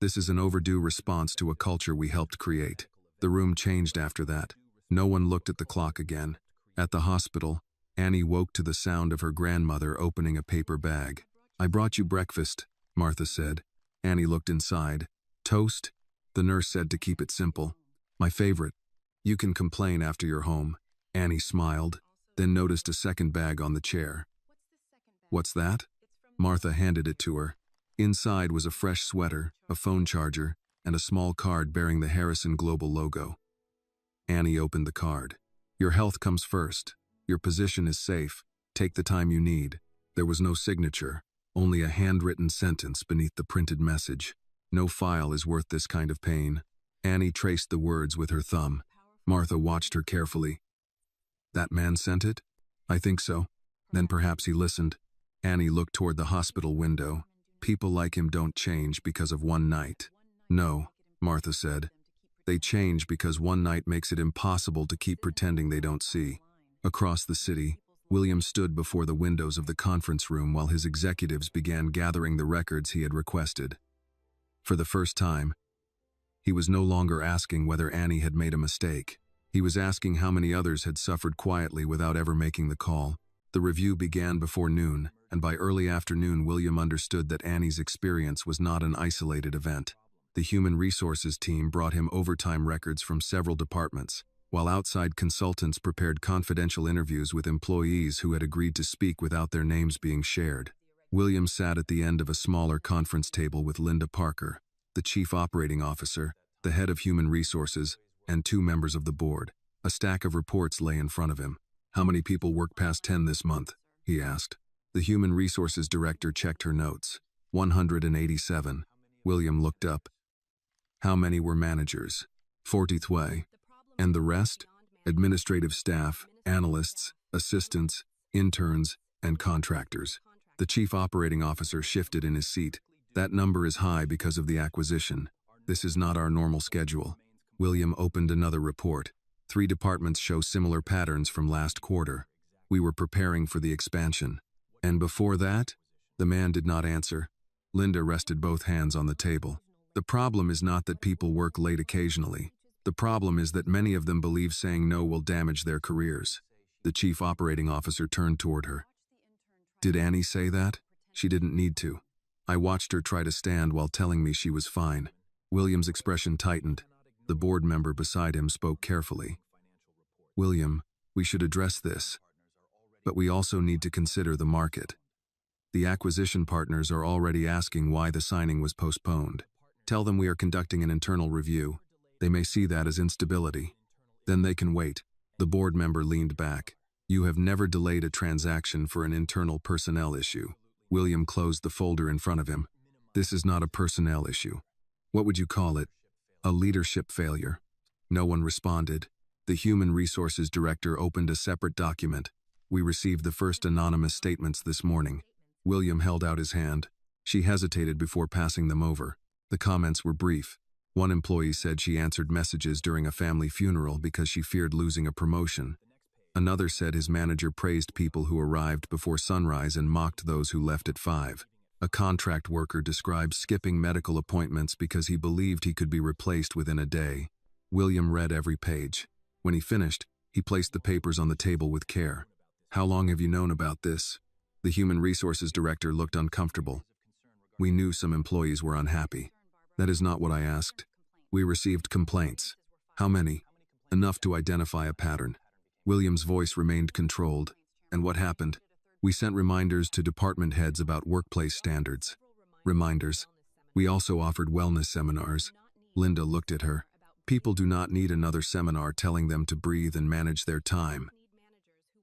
This is an overdue response to a culture we helped create." The room changed after that. No one looked at the clock again. At the hospital, Annie woke to the sound of her grandmother opening a paper bag. "I brought you breakfast," Martha said. Annie looked inside. "Toast?" The nurse said to keep it simple. "My favorite. You can complain after you're home." Annie smiled, then noticed a second bag on the chair. "What's that?" Martha handed it to her. Inside was a fresh sweater, a phone charger, and a small card bearing the Harrison Global logo. Annie opened the card. "Your health comes first. Your position is safe. Take the time you need." There was no signature, only a handwritten sentence beneath the printed message. "No file is worth this kind of pain." Annie traced the words with her thumb. Martha watched her carefully. "That man sent it?" "I think so." "Then perhaps he listened." Annie looked toward the hospital window. "People like him don't change because of one night." "No," Martha said. "They change because one night makes it impossible to keep pretending they don't see." Across the city, William stood before the windows of the conference room while his executives began gathering the records he had requested. For the first time, he was no longer asking whether Annie had made a mistake. He was asking how many others had suffered quietly without ever making the call. The review began before noon, and by early afternoon William understood that Annie's experience was not an isolated event. The human resources team brought him overtime records from several departments, while outside consultants prepared confidential interviews with employees who had agreed to speak without their names being shared. William sat at the end of a smaller conference table with Linda Parker, the chief operating officer, the head of human resources, and 2 members of the board. A stack of reports lay in front of him. "How many people work past 10 this month?" he asked. The human resources director checked her notes. 187. William looked up. "How many were managers?" 43. "And the rest?" "Administrative staff, analysts, assistants, interns, and contractors." The chief operating officer shifted in his seat. "That number is high because of the acquisition. This is not our normal schedule." William opened another report. 3 departments show similar patterns from last quarter. "We were preparing for the expansion." "And before that?" The man did not answer. Linda rested both hands on the table. "The problem is not that people work late occasionally. The problem is that many of them believe saying no will damage their careers." The chief operating officer turned toward her. "Did Annie say that?" "She didn't need to. I watched her try to stand while telling me she was fine." William's expression tightened. The board member beside him spoke carefully. "William, we should address this. But we also need to consider the market. The acquisition partners are already asking why the signing was postponed. Tell them we are conducting an internal review. They may see that as instability. Then they can wait." The board member leaned back. "You have never delayed a transaction for an internal personnel issue." William closed the folder in front of him. "This is not a personnel issue. What would you call it? A leadership failure." No one responded. The human resources director opened a separate document. "We received the first anonymous statements this morning." William held out his hand. She hesitated before passing them over. The comments were brief. One employee said she answered messages during a family funeral because she feared losing a promotion. Another said his manager praised people who arrived before sunrise and mocked those who left at 5. A contract worker described skipping medical appointments because he believed he could be replaced within a day. William read every page. When he finished, he placed the papers on the table with care. "How long have you known about this?" The human resources director looked uncomfortable. "We knew some employees were unhappy." "That is not what I asked." "We received complaints." "How many?" "Enough to identify a pattern." William's voice remained controlled. "And what happened?" "We sent reminders to department heads about workplace standards." "Reminders?" "We also offered wellness seminars." Linda looked at her. "People do not need another seminar telling them to breathe and manage their time.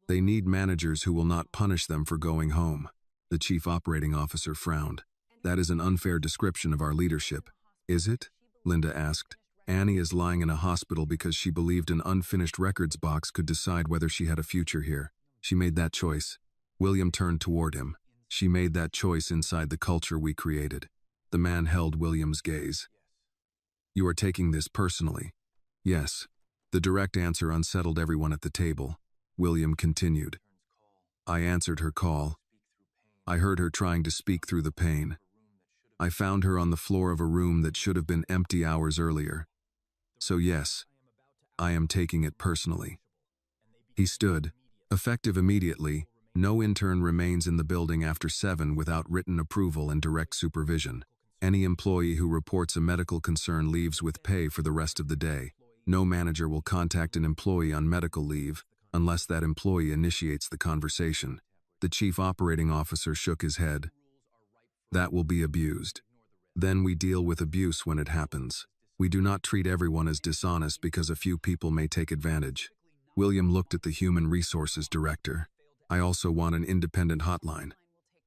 They need managers who will not punish them for going home." The chief operating officer frowned. "That is an unfair description of our leadership." "Is it?" Linda asked. "Annie is lying in a hospital because she believed an unfinished records box could decide whether she had a future here. She made that choice." William turned toward him. "She made that choice inside the culture we created." The man held William's gaze. "You are taking this personally." "Yes." The direct answer unsettled everyone at the table. William continued. "I answered her call. I heard her trying to speak through the pain. I found her on the floor of a room that should have been empty hours earlier. So yes, I am taking it personally." He stood. "Effective immediately, no intern remains in the building after 7 without written approval and direct supervision. Any employee who reports a medical concern leaves with pay for the rest of the day. No manager will contact an employee on medical leave unless that employee initiates the conversation." The chief operating officer shook his head. "That will be abused. Then we deal with abuse when it happens. We do not treat everyone as dishonest because a few people may take advantage." William looked at the human resources director. "I also want an independent hotline.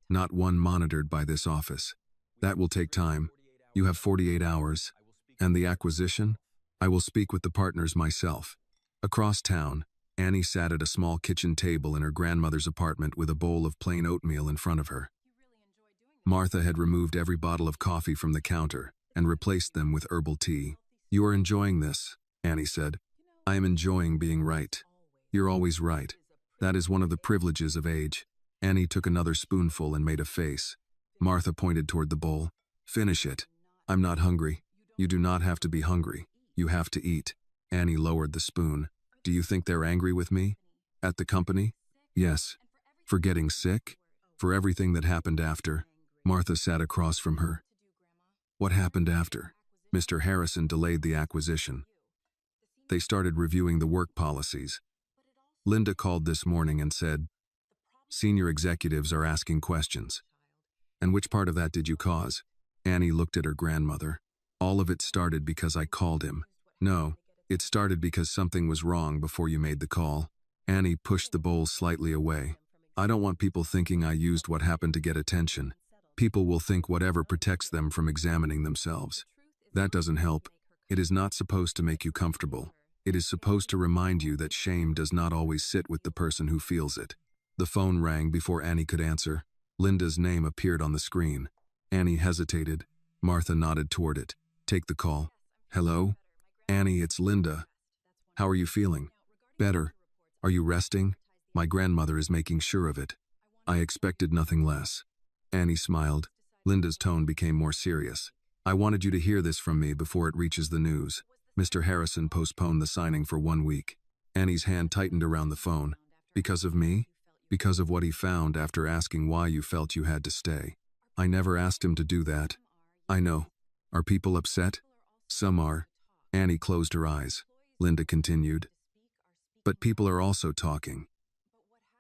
Not one monitored by this office. That will take time. You have 48 hours. And the acquisition? I will speak with the partners myself." Across town, Annie sat at a small kitchen table in her grandmother's apartment with a bowl of plain oatmeal in front of her. Martha had removed every bottle of coffee from the counter and replaced them with herbal tea. "You are enjoying this," Annie said. "I am enjoying being right." "You're always right. That is one of the privileges of age." Annie took another spoonful and made a face. Martha pointed toward the bowl. "Finish it. I'm not hungry." "You do not have to be hungry. You have to eat." Annie lowered the spoon. "Do you think they're angry with me? At the company?" "Yes." "For getting sick? For everything that happened after?" Martha sat across from her. "What happened after?" Mr. Harrison delayed the acquisition. They started reviewing the work policies. Linda called this morning and said, "Senior executives are asking questions." "And which part of that did you cause?" Annie looked at her grandmother. "All of it started because I called him." "No, it started because something was wrong before you made the call." Annie pushed the bowl slightly away. "I don't want people thinking I used what happened to get attention. People will think whatever protects them from examining themselves. That doesn't help. It is not supposed to make you comfortable. It is supposed to remind you that shame does not always sit with the person who feels it." The phone rang before Annie could answer. Linda's name appeared on the screen. Annie hesitated. Martha nodded toward it. "Take the call." "Hello? Annie, it's Linda. How are you feeling?" "Better. Are you resting? My grandmother is making sure of it." "I expected nothing less." Annie smiled. Linda's tone became more serious. "I wanted you to hear this from me before it reaches the news. Mr. Harrison postponed the signing for 1 week." Annie's hand tightened around the phone. "Because of me? Because of what he found after asking why you felt you had to stay." "I never asked him to do that." "I know. Are people upset?" "Some are." Annie closed her eyes. Linda continued. "But people are also talking.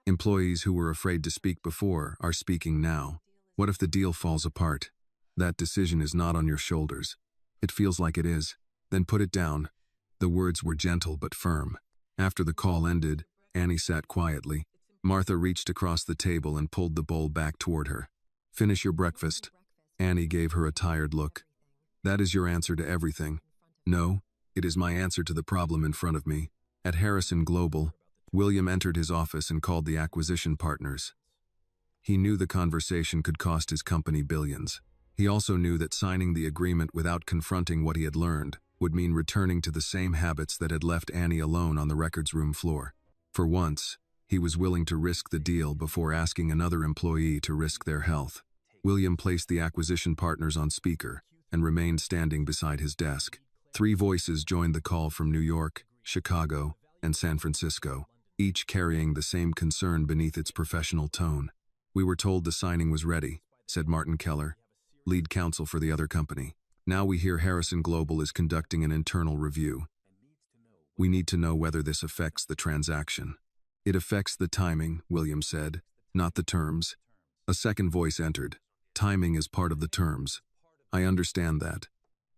Employees who were afraid to speak before are speaking now. What if the deal falls apart? That decision is not on your shoulders." "It feels like it is." "Then put it down." The words were gentle but firm. After the call ended, Annie sat quietly. Martha reached across the table and pulled the bowl back toward her. "Finish your breakfast." Annie gave her a tired look. "That is your answer to everything." "No, it is my answer to the problem in front of me." At Harrison Global, William entered his office and called the acquisition partners. He knew the conversation could cost his company billions. He also knew that signing the agreement without confronting what he had learned would mean returning to the same habits that had left Annie alone on the records room floor. For once, he was willing to risk the deal before asking another employee to risk their health. William placed the acquisition partners on speaker and remained standing beside his desk. 3 voices joined the call from New York, Chicago, and San Francisco, each carrying the same concern beneath its professional tone. "We were told the signing was ready," said Martin Keller, lead counsel for the other company. "Now we hear Harrison Global is conducting an internal review. We need to know whether this affects the transaction." "It affects the timing," William said, "not the terms." A second voice entered. "Timing is part of the terms." "I understand that."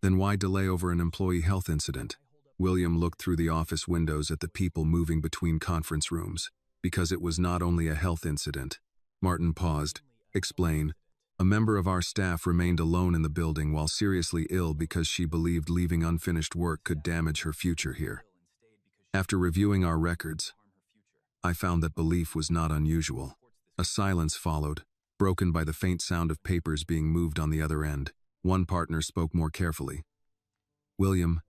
"Then why delay over an employee health incident?" William looked through the office windows at the people moving between conference rooms. "Because it was not only a health incident." Martin paused. "Explain." "A member of our staff remained alone in the building while seriously ill because she believed leaving unfinished work could damage her future here. After reviewing our records, I found that belief was not unusual." A silence followed, broken by the faint sound of papers being moved on the other end. One partner spoke more carefully. "William,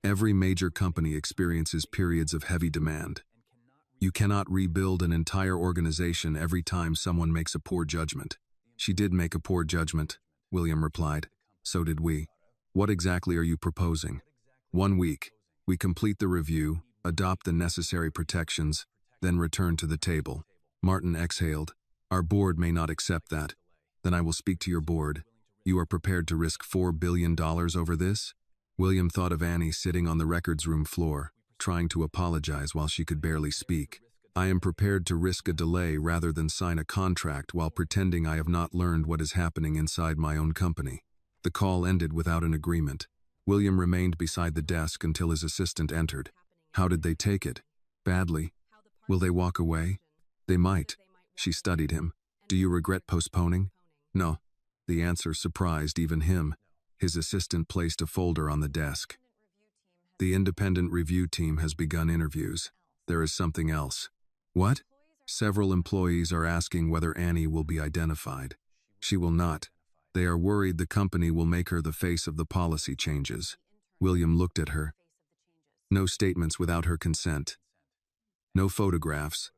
every major company experiences periods of heavy demand. You cannot rebuild an entire organization every time someone makes a poor judgment." "She did make a poor judgment," William replied. "So did we." "What exactly are you proposing?" 1 week. We complete the review, adopt the necessary protections, then return to the table." Martin exhaled. "Our board may not accept that." "Then I will speak to your board. You are prepared to risk $4 billion over this?" William thought of Annie sitting on the records room floor, trying to apologize while she could barely speak. "I am prepared to risk a delay rather than sign a contract while pretending I have not learned what is happening inside my own company." The call ended without an agreement. William remained beside the desk until his assistant entered. "How did they take it?" "Badly." "Will they walk away?" "They might." She studied him. "Do you regret postponing?" "No." The answer surprised even him. His assistant placed a folder on the desk. "The independent review team has begun interviews. There is something else." "What?" "Several employees are asking whether Annie will be identified." "She will not. They are worried the company will make her the face of the policy changes." William looked at her. "No statements without her consent. No photographs.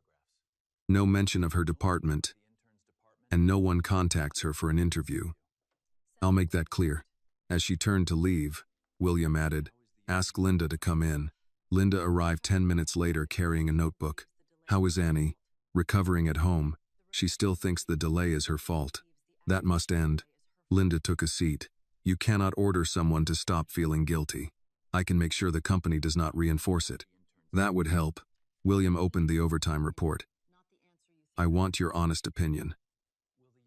No mention of her department. And no one contacts her for an interview. I'll make that clear." As she turned to leave, William added, "Ask Linda to come in." Linda arrived 10 minutes later carrying a notebook. "How is Annie?" "Recovering at home. She still thinks the delay is her fault." "That must end." Linda took a seat. You cannot order someone to stop feeling guilty. I can make sure the company does not reinforce it. That would help. William opened the overtime report. I want your honest opinion.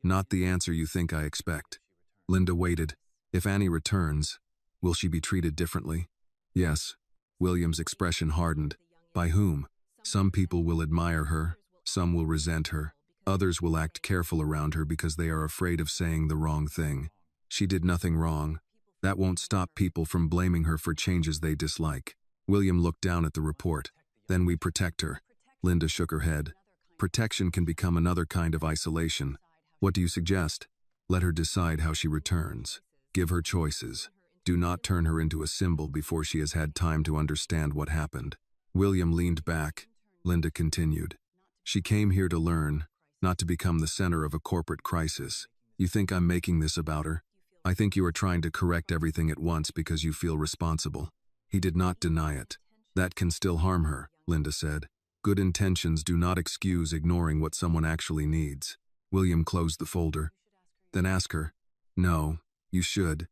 Not the answer you think I expect. Linda waited. If Annie returns, will she be treated differently? Yes. William's expression hardened. By whom? Some people will admire her, some will resent her, others will act careful around her because they are afraid of saying the wrong thing. She did nothing wrong. That won't stop people from blaming her for changes they dislike. William looked down at the report. Then we protect her. Linda shook her head. Protection can become another kind of isolation. What do you suggest? Let her decide how she returns. Give her choices. Do not turn her into a symbol before she has had time to understand what happened. William leaned back. Linda continued. She came here to learn, not to become the center of a corporate crisis. You think I'm making this about her? I think you are trying to correct everything at once because you feel responsible. He did not deny it. That can still harm her, Linda said. Good intentions do not excuse ignoring what someone actually needs. William closed the folder. Then ask her. No, you should.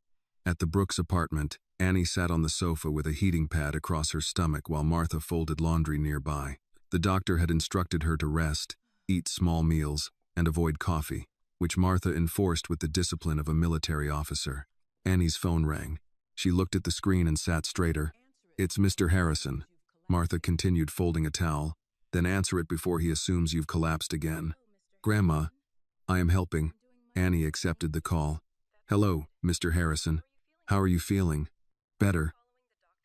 At the Brooks apartment, Annie sat on the sofa with a heating pad across her stomach while Martha folded laundry nearby. The doctor had instructed her to rest, eat small meals, and avoid coffee, which Martha enforced with the discipline of a military officer. Annie's phone rang. She looked at the screen and sat straighter. It's Mr. Harrison. Martha continued folding a towel. Then answer it before he assumes you've collapsed again. Grandma, I am helping. Annie accepted the call. Hello, Mr. Harrison. How are you feeling? Better.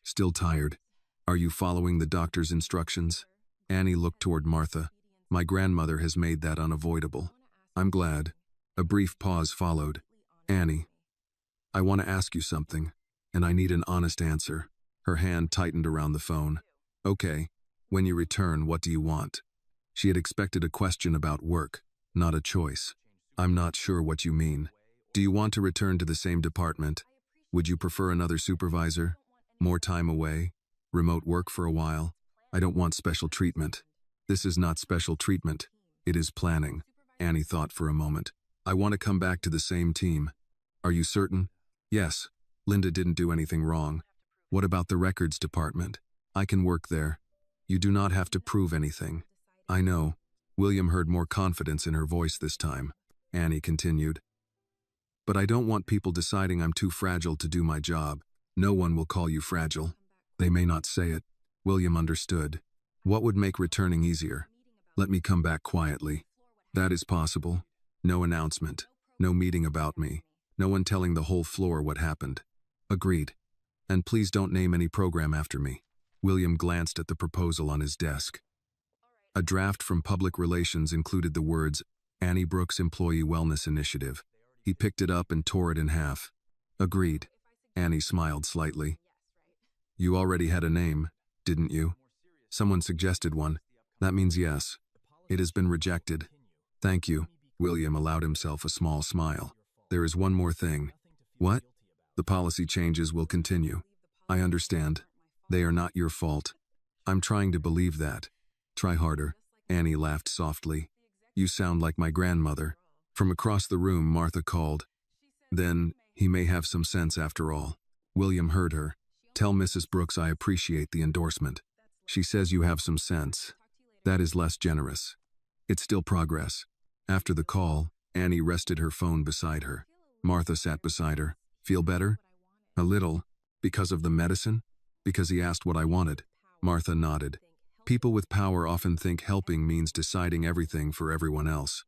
Still tired. Are you following the doctor's instructions? Annie looked toward Martha. My grandmother has made that unavoidable. I'm glad. A brief pause followed. Annie, I want to ask you something, and I need an honest answer. Her hand tightened around the phone. Okay, when you return, what do you want? She had expected a question about work, not a choice. I'm not sure what you mean. Do you want to return to the same department? Would you prefer another supervisor? More time away? Remote work for a while? I don't want special treatment. This is not special treatment. It is planning. Annie thought for a moment. I want to come back to the same team. Are you certain? Yes. Linda didn't do anything wrong. What about the records department? I can work there. You do not have to prove anything. I know. William heard more confidence in her voice this time. Annie continued. But I don't want people deciding I'm too fragile to do my job. No one will call you fragile. They may not say it. William understood. What would make returning easier? Let me come back quietly. That is possible. No announcement. No meeting about me. No one telling the whole floor what happened. Agreed. And please don't name any program after me. William glanced at the proposal on his desk. A draft from Public Relations included the words, Annie Brooks Employee Wellness Initiative. He picked it up and tore it in half. Agreed. Annie smiled slightly. You already had a name, didn't you? Someone suggested one. That means yes. It has been rejected. Thank you. William allowed himself a small smile. There is one more thing. What? The policy changes will continue. I understand. They are not your fault. I'm trying to believe that. Try harder. Annie laughed softly. You sound like my grandmother. From across the room, Martha called. Then, he may have some sense after all. William heard her. Tell Mrs. Brooks I appreciate the endorsement. She says you have some sense. That is less generous. It's still progress. After the call, Annie rested her phone beside her. Martha sat beside her. Feel better? A little. Because of the medicine? Because he asked what I wanted. Martha nodded. People with power often think helping means deciding everything for everyone else.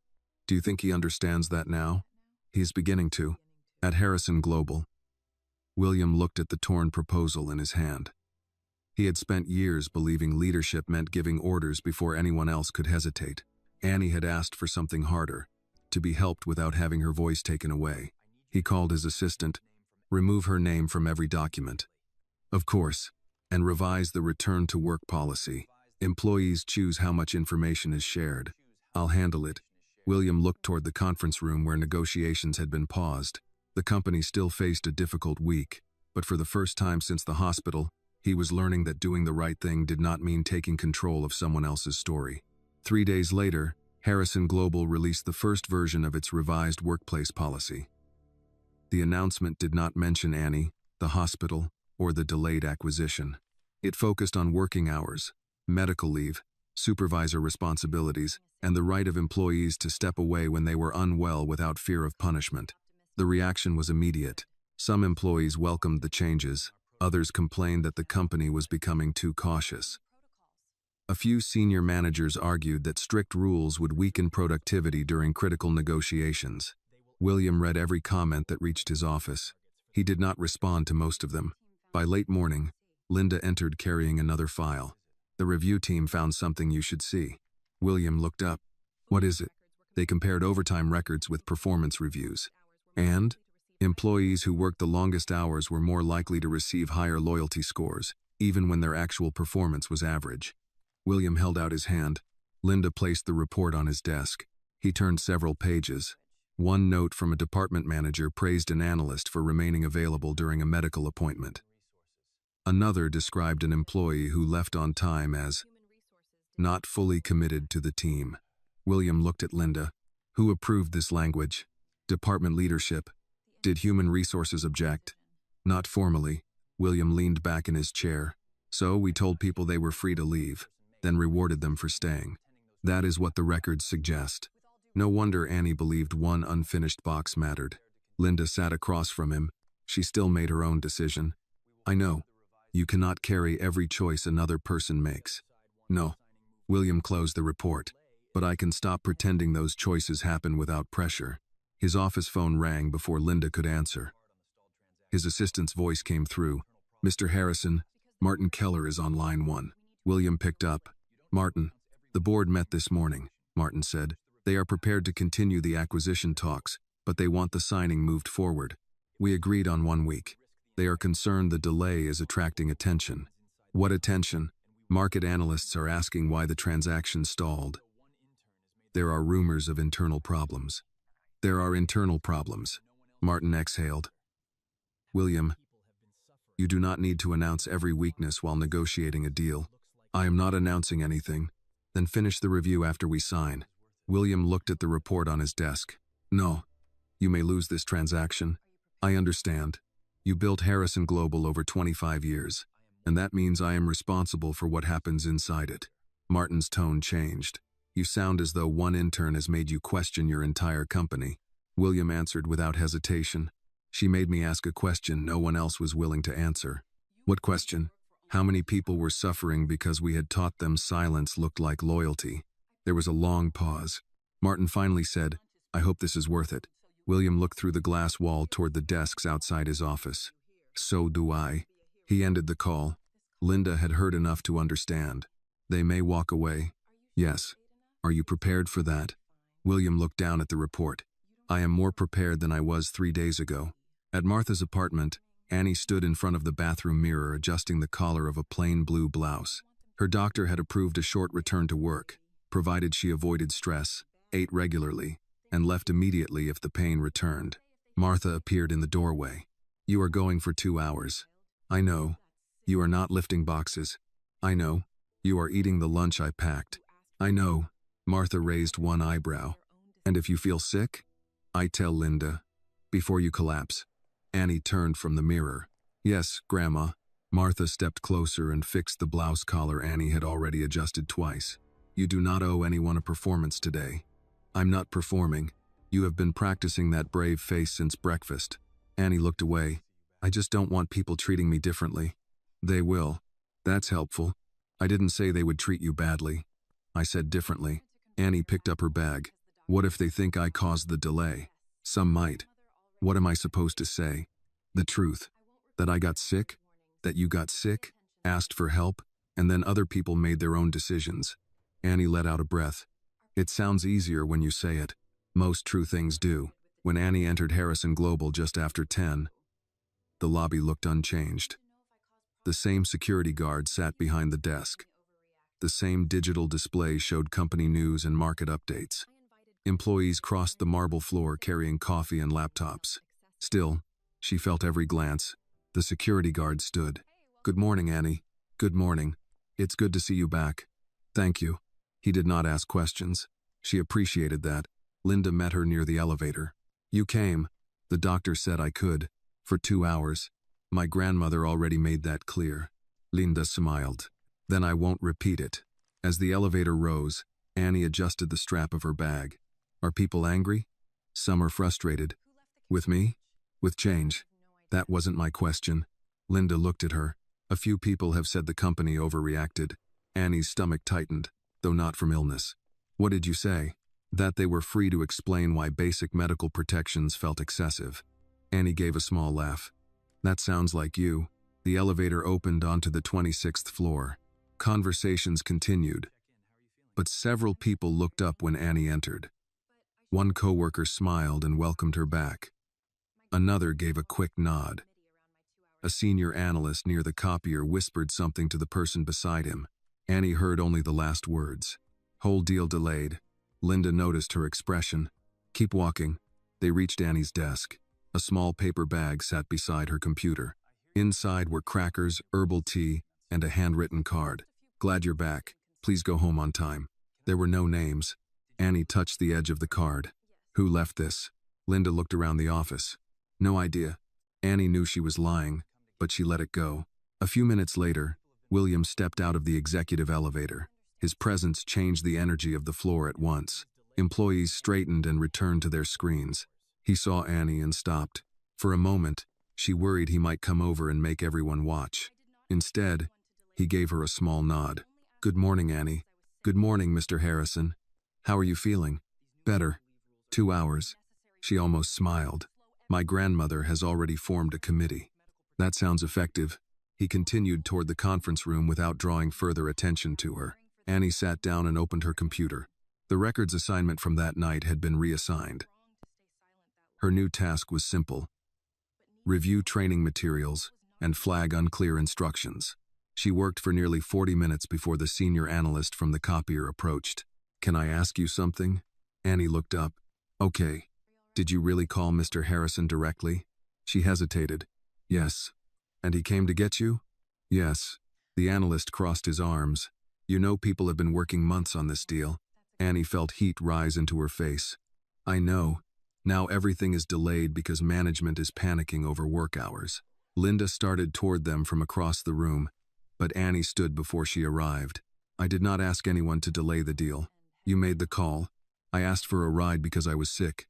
Do you think he understands that now? He is beginning to. At Harrison Global. William looked at the torn proposal in his hand. He had spent years believing leadership meant giving orders before anyone else could hesitate. Annie had asked for something harder, to be helped without having her voice taken away. He called his assistant, remove her name from every document. Of course, and revise the return to work policy. Employees choose how much information is shared. I'll handle it. William looked toward the conference room where negotiations had been paused. The company still faced a difficult week, but for the first time since the hospital, he was learning that doing the right thing did not mean taking control of someone else's story. 3 days later, Harrison Global released the first version of its revised workplace policy. The announcement did not mention Annie, the hospital, or the delayed acquisition. It focused on working hours, medical leave, supervisor responsibilities, and the right of employees to step away when they were unwell without fear of punishment. The reaction was immediate. Some employees welcomed the changes, others complained that the company was becoming too cautious. A few senior managers argued that strict rules would weaken productivity during critical negotiations. William read every comment that reached his office. He did not respond to most of them. By late morning, Linda entered carrying another file. The review team found something you should see. William looked up. What is it? They compared overtime records with performance reviews. And employees who worked the longest hours were more likely to receive higher loyalty scores, even when their actual performance was average. William held out his hand. Linda placed the report on his desk. He turned several pages. One note from a department manager praised an analyst for remaining available during a medical appointment. Another described an employee who left on time as not fully committed to the team. William looked at Linda. Who approved this language? Department leadership. Did human resources object? Not formally. William leaned back in his chair. So we told people they were free to leave, then rewarded them for staying. That is what the records suggest. No wonder Annie believed one unfinished box mattered. Linda sat across from him. She still made her own decision. I know. You cannot carry every choice another person makes. No. William closed the report. But I can stop pretending those choices happen without pressure. His office phone rang before Linda could answer. His assistant's voice came through. Mr. Harrison, Martin Keller is on line 1. William picked up. Martin, the board met this morning, Martin said. They are prepared to continue the acquisition talks, but they want the signing moved forward. We agreed on 1 week. They are concerned the delay is attracting attention. What attention? Market analysts are asking why the transaction stalled. There are rumors of internal problems. There are internal problems. Martin exhaled. William, you do not need to announce every weakness while negotiating a deal. I am not announcing anything. Then finish the review after we sign. William looked at the report on his desk. No, you may lose this transaction. I understand. You built Harrison Global over 25 years, and that means I am responsible for what happens inside it. Martin's tone changed. You sound as though one intern has made you question your entire company. William answered without hesitation. She made me ask a question no one else was willing to answer. What question? How many people were suffering because we had taught them silence looked like loyalty? There was a long pause. Martin finally said, I hope this is worth it. William looked through the glass wall toward the desks outside his office. So do I. He ended the call. Linda had heard enough to understand. They may walk away. Yes. Are you prepared for that? William looked down at the report. I am more prepared than I was 3 days ago. At Martha's apartment, Annie stood in front of the bathroom mirror adjusting the collar of a plain blue blouse. Her doctor had approved a short return to work, provided she avoided stress, ate regularly, and left immediately if the pain returned. Martha appeared in the doorway. You are going for 2 hours. I know. You are not lifting boxes. I know. You are eating the lunch I packed. I know. Martha raised one eyebrow. And if you feel sick? I tell Linda. Before you collapse. Annie turned from the mirror. Yes, Grandma. Martha stepped closer and fixed the blouse collar Annie had already adjusted twice. You do not owe anyone a performance today. I'm not performing. You have been practicing that brave face since breakfast. Annie looked away. I just don't want people treating me differently. They will. That's helpful. I didn't say they would treat you badly. I said differently. Annie picked up her bag. What if they think I caused the delay? Some might. What am I supposed to say? The truth. That I got sick? That you got sick? Asked for help? And then other people made their own decisions. Annie let out a breath. It sounds easier when you say it. Most true things do. When Annie entered Harrison Global just after 10, the lobby looked unchanged. The same security guard sat behind the desk. The same digital display showed company news and market updates. Employees crossed the marble floor carrying coffee and laptops. Still, she felt every glance. The security guard stood. Good morning, Annie. Good morning. It's good to see you back. Thank you. He did not ask questions. She appreciated that. Linda met her near the elevator. You came. The doctor said I could, for 2 hours. My grandmother already made that clear. Linda smiled. Then I won't repeat it. As the elevator rose, Annie adjusted the strap of her bag. Are people angry? Some are frustrated. With me? With change. That wasn't my question. Linda looked at her. A few people have said the company overreacted. Annie's stomach tightened, though not from illness. What did you say? That they were free to explain why basic medical protections felt excessive. Annie gave a small laugh. That sounds like you. The elevator opened onto the 26th floor. Conversations continued. But several people looked up when Annie entered. One coworker smiled and welcomed her back. Another gave a quick nod. A senior analyst near the copier whispered something to the person beside him. Annie heard only the last words. Whole deal delayed. Linda noticed her expression. Keep walking. They reached Annie's desk. A small paper bag sat beside her computer. Inside were crackers, herbal tea, and a handwritten card. Glad you're back. Please go home on time. There were no names. Annie touched the edge of the card. Who left this? Linda looked around the office. No idea. Annie knew she was lying, but she let it go. A few minutes later, William stepped out of the executive elevator. His presence changed the energy of the floor at once. Employees straightened and returned to their screens. He saw Annie and stopped. For a moment, she worried he might come over and make everyone watch. Instead, he gave her a small nod. Good morning, Annie. Good morning, Mr. Harrison. How are you feeling? Better. 2 hours. She almost smiled. My grandmother has already formed a committee. That sounds effective. He continued toward the conference room without drawing further attention to her. Annie sat down and opened her computer. The records assignment from that night had been reassigned. Her new task was simple. Review training materials and flag unclear instructions. She worked for nearly 40 minutes before the senior analyst from the copier approached. Can I ask you something? Annie looked up. Okay. Did you really call Mr. Harrison directly? She hesitated. Yes. And he came to get you? Yes. The analyst crossed his arms. You know people have been working months on this deal. Annie felt heat rise into her face. I know. Now everything is delayed because management is panicking over work hours. Linda started toward them from across the room, but Annie stood before she arrived. I did not ask anyone to delay the deal. You made the call. I asked for a ride because I was sick.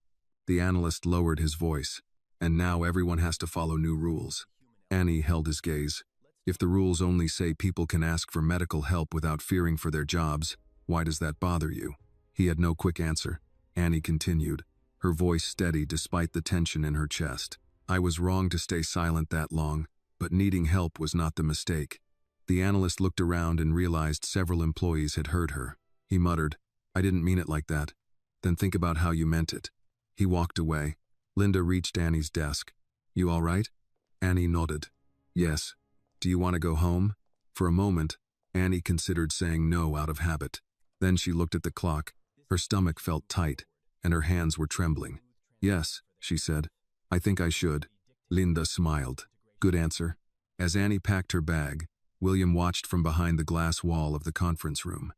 The analyst lowered his voice. And now everyone has to follow new rules. Annie held his gaze. If the rules only say people can ask for medical help without fearing for their jobs, why does that bother you? He had no quick answer. Annie continued, her voice steady despite the tension in her chest. I was wrong to stay silent that long, but needing help was not the mistake. The analyst looked around and realized several employees had heard her. He muttered, I didn't mean it like that. Then think about how you meant it. He walked away. Linda reached Annie's desk. You all right? Annie nodded. Yes. Do you want to go home? For a moment, Annie considered saying no out of habit. Then she looked at the clock. Her stomach felt tight, and her hands were trembling. Yes, she said. I think I should. Linda smiled. Good answer. As Annie packed her bag, William watched from behind the glass wall of the conference room.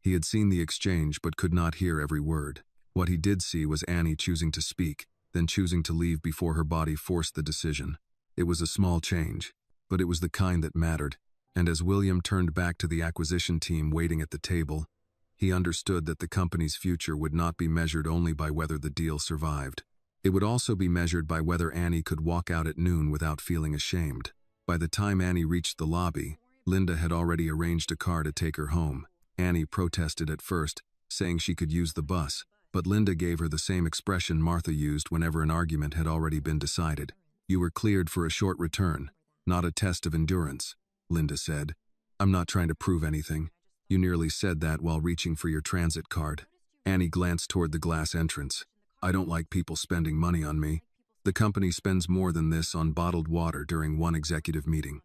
He had seen the exchange but could not hear every word. What he did see was Annie choosing to speak, then choosing to leave before her body forced the decision. It was a small change, but it was the kind that mattered, and as William turned back to the acquisition team waiting at the table, he understood that the company's future would not be measured only by whether the deal survived. It would also be measured by whether Annie could walk out at noon without feeling ashamed. By the time Annie reached the lobby, Linda had already arranged a car to take her home. Annie protested at first, saying she could use the bus, but Linda gave her the same expression Martha used whenever an argument had already been decided. You were cleared for a short return, not a test of endurance, Linda said. I'm not trying to prove anything. You nearly said that while reaching for your transit card. Annie glanced toward the glass entrance. I don't like people spending money on me. The company spends more than this on bottled water during one executive meeting.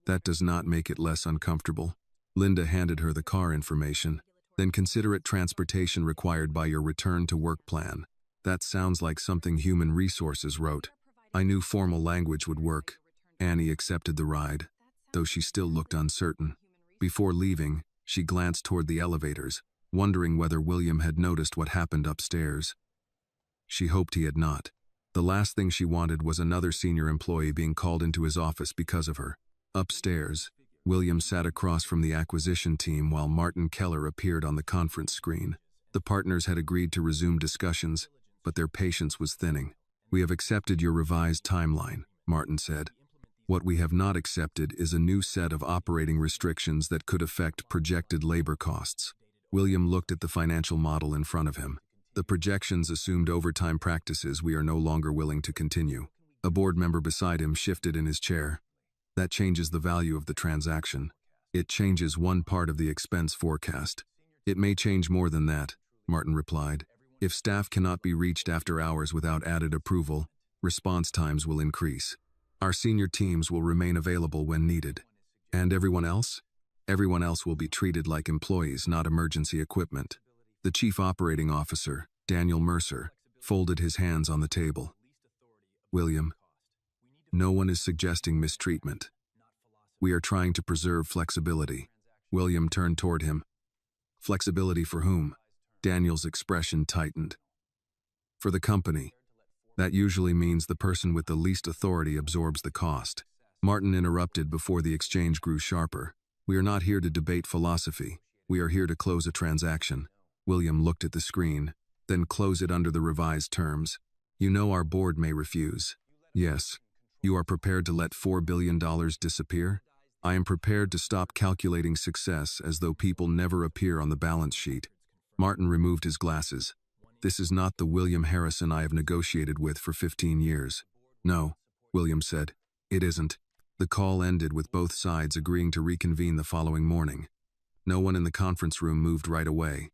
That does not make it less uncomfortable. Linda handed her the car information. Then consider it transportation required by your return to work plan. That sounds like something human resources wrote. I knew formal language would work. Annie accepted the ride, though she still looked uncertain. Before leaving, she glanced toward the elevators, wondering whether William had noticed what happened upstairs. She hoped he had not. The last thing she wanted was another senior employee being called into his office because of her. Upstairs, William sat across from the acquisition team while Martin Keller appeared on the conference screen. The partners had agreed to resume discussions, but their patience was thinning. "We have accepted your revised timeline," Martin said. "What we have not accepted is a new set of operating restrictions that could affect projected labor costs." William looked at the financial model in front of him. "The projections assumed overtime practices we are no longer willing to continue." A board member beside him shifted in his chair. "That changes the value of the transaction. It changes one part of the expense forecast." "It may change more than that," Martin replied. "If staff cannot be reached after hours without added approval, response times will increase. Our senior teams will remain available when needed." "And everyone else?" "Everyone else will be treated like employees, not emergency equipment." The chief operating officer, Daniel Mercer, folded his hands on the table. "William, no one is suggesting mistreatment. We are trying to preserve flexibility." William turned toward him. "Flexibility for whom?" Daniel's expression tightened. "For the company. That usually means the person with the least authority absorbs the cost." Martin interrupted before the exchange grew sharper. "We are not here to debate philosophy. We are here to close a transaction." William looked at the screen, then close it under the revised terms. "You know our board may refuse." "Yes. You are prepared to let $4 billion disappear?" "I am prepared to stop calculating success as though people never appear on the balance sheet." Martin removed his glasses. "This is not the William Harrison I have negotiated with for 15 years. "No," William said. "It isn't." The call ended with both sides agreeing to reconvene the following morning. No one in the conference room moved right away.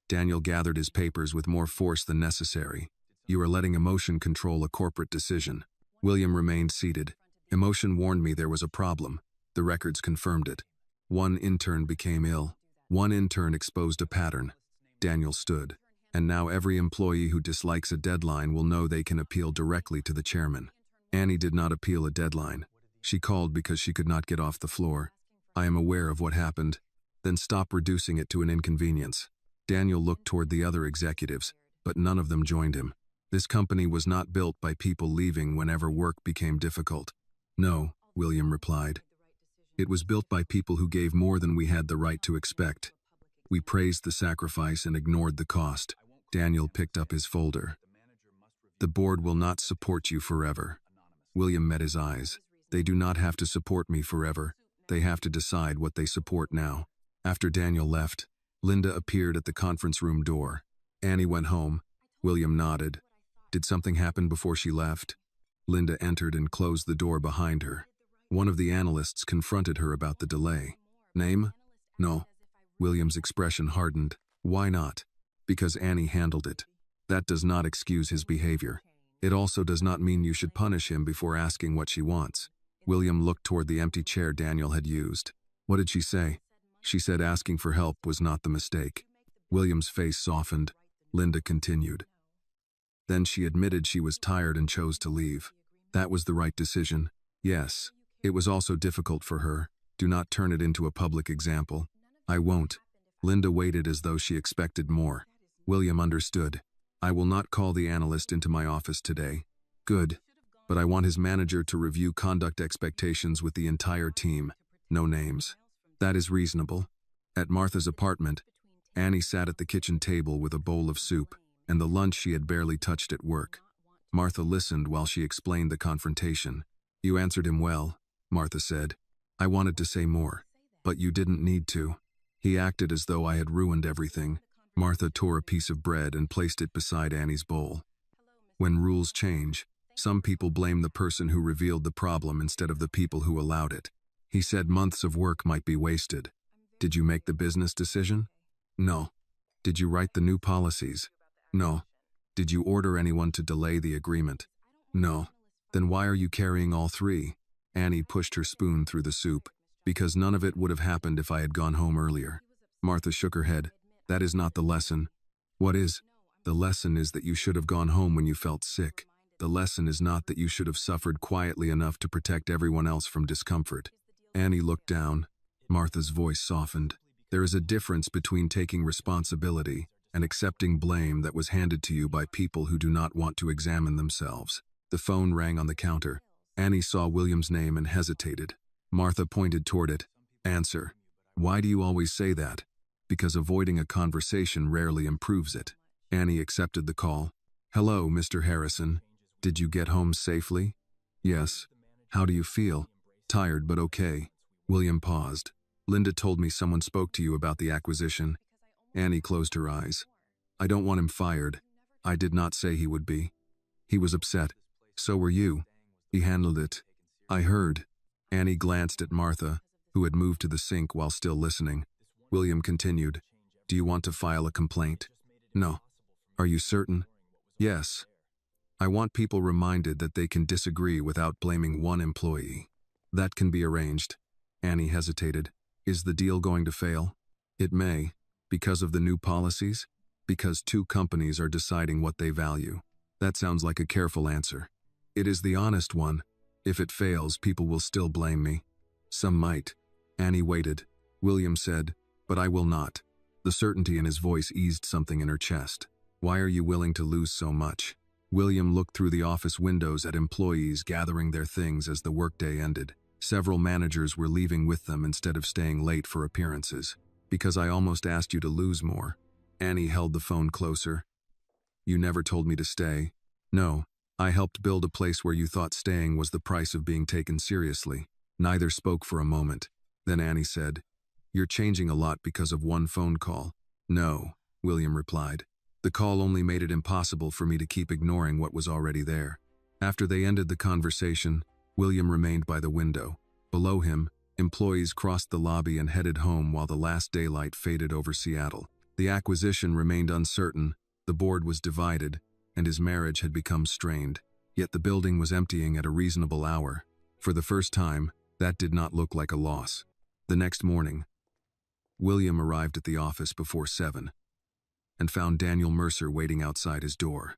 Daniel gathered his papers with more force than necessary. "You are letting emotion control a corporate decision." William remained seated. "Emotion warned me there was a problem. The records confirmed it. One intern became ill. One intern exposed a pattern." Daniel stood. "And now every employee who dislikes a deadline will know they can appeal directly to the chairman." Annie did not appeal a deadline. She called because she could not get off the floor. "I am aware of what happened. Then stop reducing it to an inconvenience." Daniel looked toward the other executives, but none of them joined him. This company was not built by people leaving whenever work became difficult. "No," William replied. "It was built by people who gave more than we had the right to expect. We praised the sacrifice and ignored the cost." Daniel picked up his folder. "The board will not support you forever." William met his eyes. "They do not have to support me forever. They have to decide what they support now." After Daniel left, Linda appeared at the conference room door. "Annie went home." William nodded. "Did something happen before she left?" Linda entered and closed the door behind her. One of the analysts confronted her about the delay. "Name?" "No." William's expression hardened. "Why not?" "Because Annie handled it. That does not excuse his behavior. It also does not mean you should punish him before asking what she wants." William looked toward the empty chair Daniel had used. "What did she say?" "She said asking for help was not the mistake." William's face softened. Linda continued. "Then she admitted she was tired and chose to leave. That was the right decision." "Yes. It was also difficult for her. Do not turn it into a public example." "I won't." Linda waited as though she expected more. William understood. "I will not call the analyst into my office today." "Good. But I want his manager to review conduct expectations with the entire team. No names." "That is reasonable." At Martha's apartment, Annie sat at the kitchen table with a bowl of soup and the lunch she had barely touched at work. Martha listened while she explained the confrontation. "You answered him well," Martha said. "I wanted to say more, but you didn't need to. He acted as though I had ruined everything." Martha tore a piece of bread and placed it beside Annie's bowl. "When rules change, some people blame the person who revealed the problem instead of the people who allowed it. He said months of work might be wasted. Did you make the business decision? No. Did you write the new policies? No. Did you order anyone to delay the agreement? No. Then why are you carrying all three?" Annie pushed her spoon through the soup. "Because none of it would have happened if I had gone home earlier." Martha shook her head. "That is not the lesson." "What is?" "The lesson is that you should have gone home when you felt sick. The lesson is not that you should have suffered quietly enough to protect everyone else from discomfort." Annie looked down. Martha's voice softened. "There is a difference between taking responsibility and accepting blame that was handed to you by people who do not want to examine themselves. The phone rang on the counter. Annie saw William's name and hesitated. Martha pointed toward it. Answer. Why do you always say that? Because avoiding a conversation rarely improves it. Annie accepted the call. Hello, Mr. Harrison. Did you get home safely? Yes. How do you feel? Tired but okay. William paused. Linda told me someone spoke to you about the acquisition. Annie closed her eyes. I don't want him fired. I did not say he would be. He was upset. So were you. He handled it. I heard. Annie glanced at Martha, who had moved to the sink while still listening. William continued. Do you want to file a complaint? No. Are you certain? Yes. I want people reminded that they can disagree without blaming one employee. That can be arranged. Annie hesitated. Is the deal going to fail? It may. Because of the new policies? Because two companies are deciding what they value. That sounds like a careful answer. It is the honest one. If it fails, people will still blame me. Some might. Annie waited. William said, but I will not. The certainty in his voice eased something in her chest. Why are you willing to lose so much? William looked through the office windows at employees gathering their things as the workday ended. Several managers were leaving with them instead of staying late for appearances. Because I almost asked you to lose more. Annie held the phone closer. You never told me to stay. No, I helped build a place where you thought staying was the price of being taken seriously. Neither spoke for a moment. Then Annie said, You're changing a lot because of one phone call. No, William replied. The call only made it impossible for me to keep ignoring what was already there. After they ended the conversation, William remained by the window. Below him, employees crossed the lobby and headed home while the last daylight faded over Seattle. The acquisition remained uncertain, the board was divided, and his marriage had become strained. Yet the building was emptying at a reasonable hour. For the first time, that did not look like a loss. The next morning, William arrived at the office before 7 and found Daniel Mercer waiting outside his door.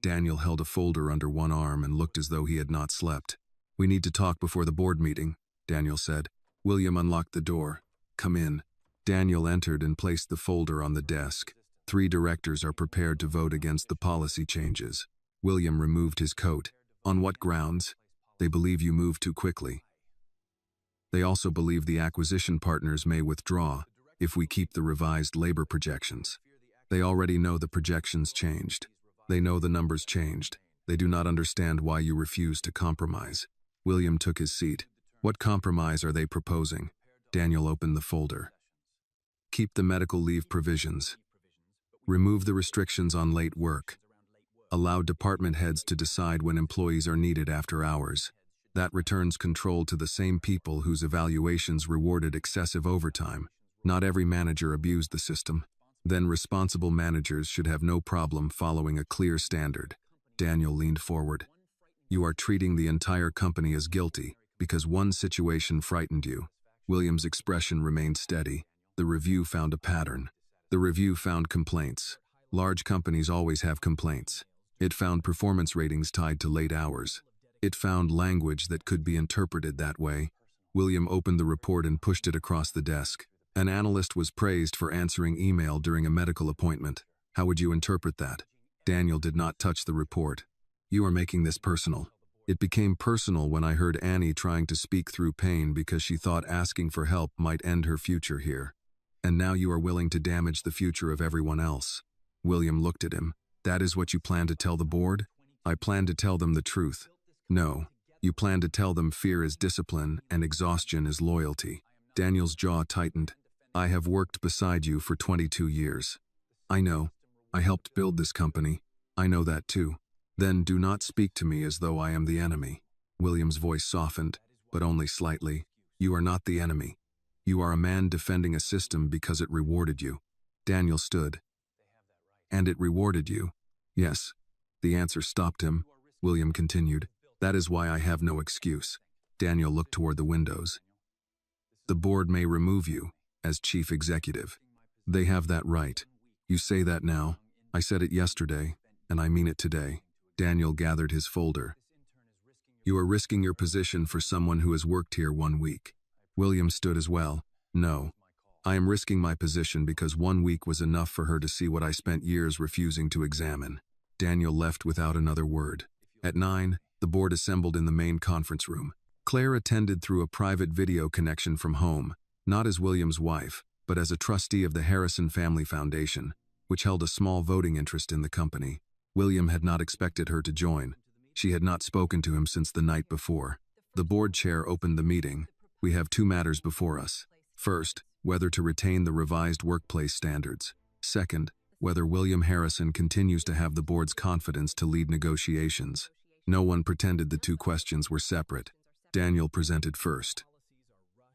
Daniel held a folder under one arm and looked as though he had not slept. We need to talk before the board meeting, Daniel said. William unlocked the door. Come in. Daniel entered and placed the folder on the desk. 3 directors are prepared to vote against the policy changes. William removed his coat. On what grounds? They believe you moved too quickly. They also believe the acquisition partners may withdraw if we keep the revised labor projections. They already know the projections changed. They know the numbers changed. They do not understand why you refuse to compromise. William took his seat. What compromise are they proposing? Daniel opened the folder. Keep the medical leave provisions. Remove the restrictions on late work. Allow department heads to decide when employees are needed after hours. That returns control to the same people whose evaluations rewarded excessive overtime. Not every manager abused the system. Then responsible managers should have no problem following a clear standard. Daniel leaned forward. You are treating the entire company as guilty because one situation frightened you. William's expression remained steady. The review found a pattern. The review found complaints. Large companies always have complaints. It found performance ratings tied to late hours. It found language that could be interpreted that way. William opened the report and pushed it across the desk. An analyst was praised for answering email during a medical appointment. How would you interpret that? Daniel did not touch the report. You are making this personal. It became personal when I heard Annie trying to speak through pain because she thought asking for help might end her future here. And now you are willing to damage the future of everyone else. William looked at him. That is what you plan to tell the board? I plan to tell them the truth. No, you plan to tell them fear is discipline and exhaustion is loyalty. Daniel's jaw tightened. I have worked beside you for 22 years. I know. I helped build this company. I know that too. Then do not speak to me as though I am the enemy. William's voice softened, but only slightly. You are not the enemy. You are a man defending a system because it rewarded you. Daniel stood. And it rewarded you? Yes. The answer stopped him. William continued. That is why I have no excuse. Daniel looked toward the windows. The board may remove you as chief executive. They have that right. You say that now. I said it yesterday, and I mean it today. Daniel gathered his folder. You are risking your position for someone who has worked here 1 week. William stood as well. No. I am risking my position because 1 week was enough for her to see what I spent years refusing to examine. Daniel left without another word. At 9, the board assembled in the main conference room. Claire attended through a private video connection from home, not as William's wife, but as a trustee of the Harrison Family Foundation, which held a small voting interest in the company. William had not expected her to join. She had not spoken to him since the night before. The board chair opened the meeting. We have 2 matters before us. First, whether to retain the revised workplace standards. Second, whether William Harrison continues to have the board's confidence to lead negotiations. No one pretended the 2 questions were separate. Daniel presented first.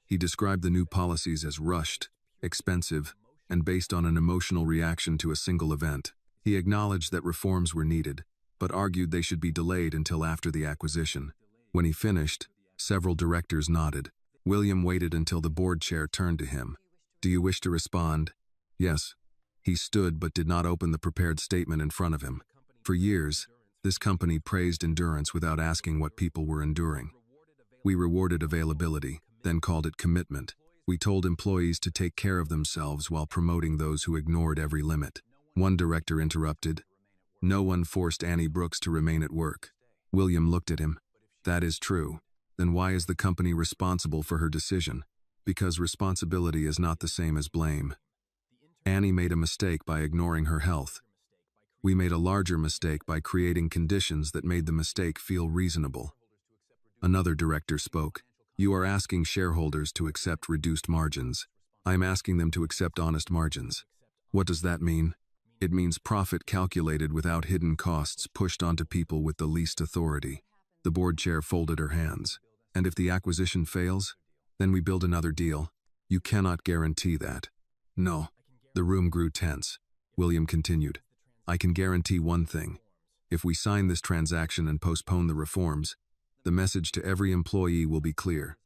He described the new policies as rushed, expensive, and based on an emotional reaction to a single event. He acknowledged that reforms were needed, but argued they should be delayed until after the acquisition. When he finished, several directors nodded. William waited until the board chair turned to him. "Do you wish to respond?" "Yes." He stood but did not open the prepared statement in front of him. For years, this company praised endurance without asking what people were enduring. We rewarded availability, then called it commitment. We told employees to take care of themselves while promoting those who ignored every limit. One director interrupted. "No one forced Annie Brooks to remain at work." William looked at him. "That is true. Then why is the company responsible for her decision?" "Because responsibility is not the same as blame. Annie made a mistake by ignoring her health. We made a larger mistake by creating conditions that made the mistake feel reasonable." Another director spoke. "You are asking shareholders to accept reduced margins. I am asking them to accept honest margins." "What does that mean?" "It means profit calculated without hidden costs pushed onto people with the least authority." The board chair folded her hands. "And if the acquisition fails, then we build another deal." "You cannot guarantee that." "No." The room grew tense. William continued. "I can guarantee one thing. If we sign this transaction and postpone the reforms, the message to every employee will be clear.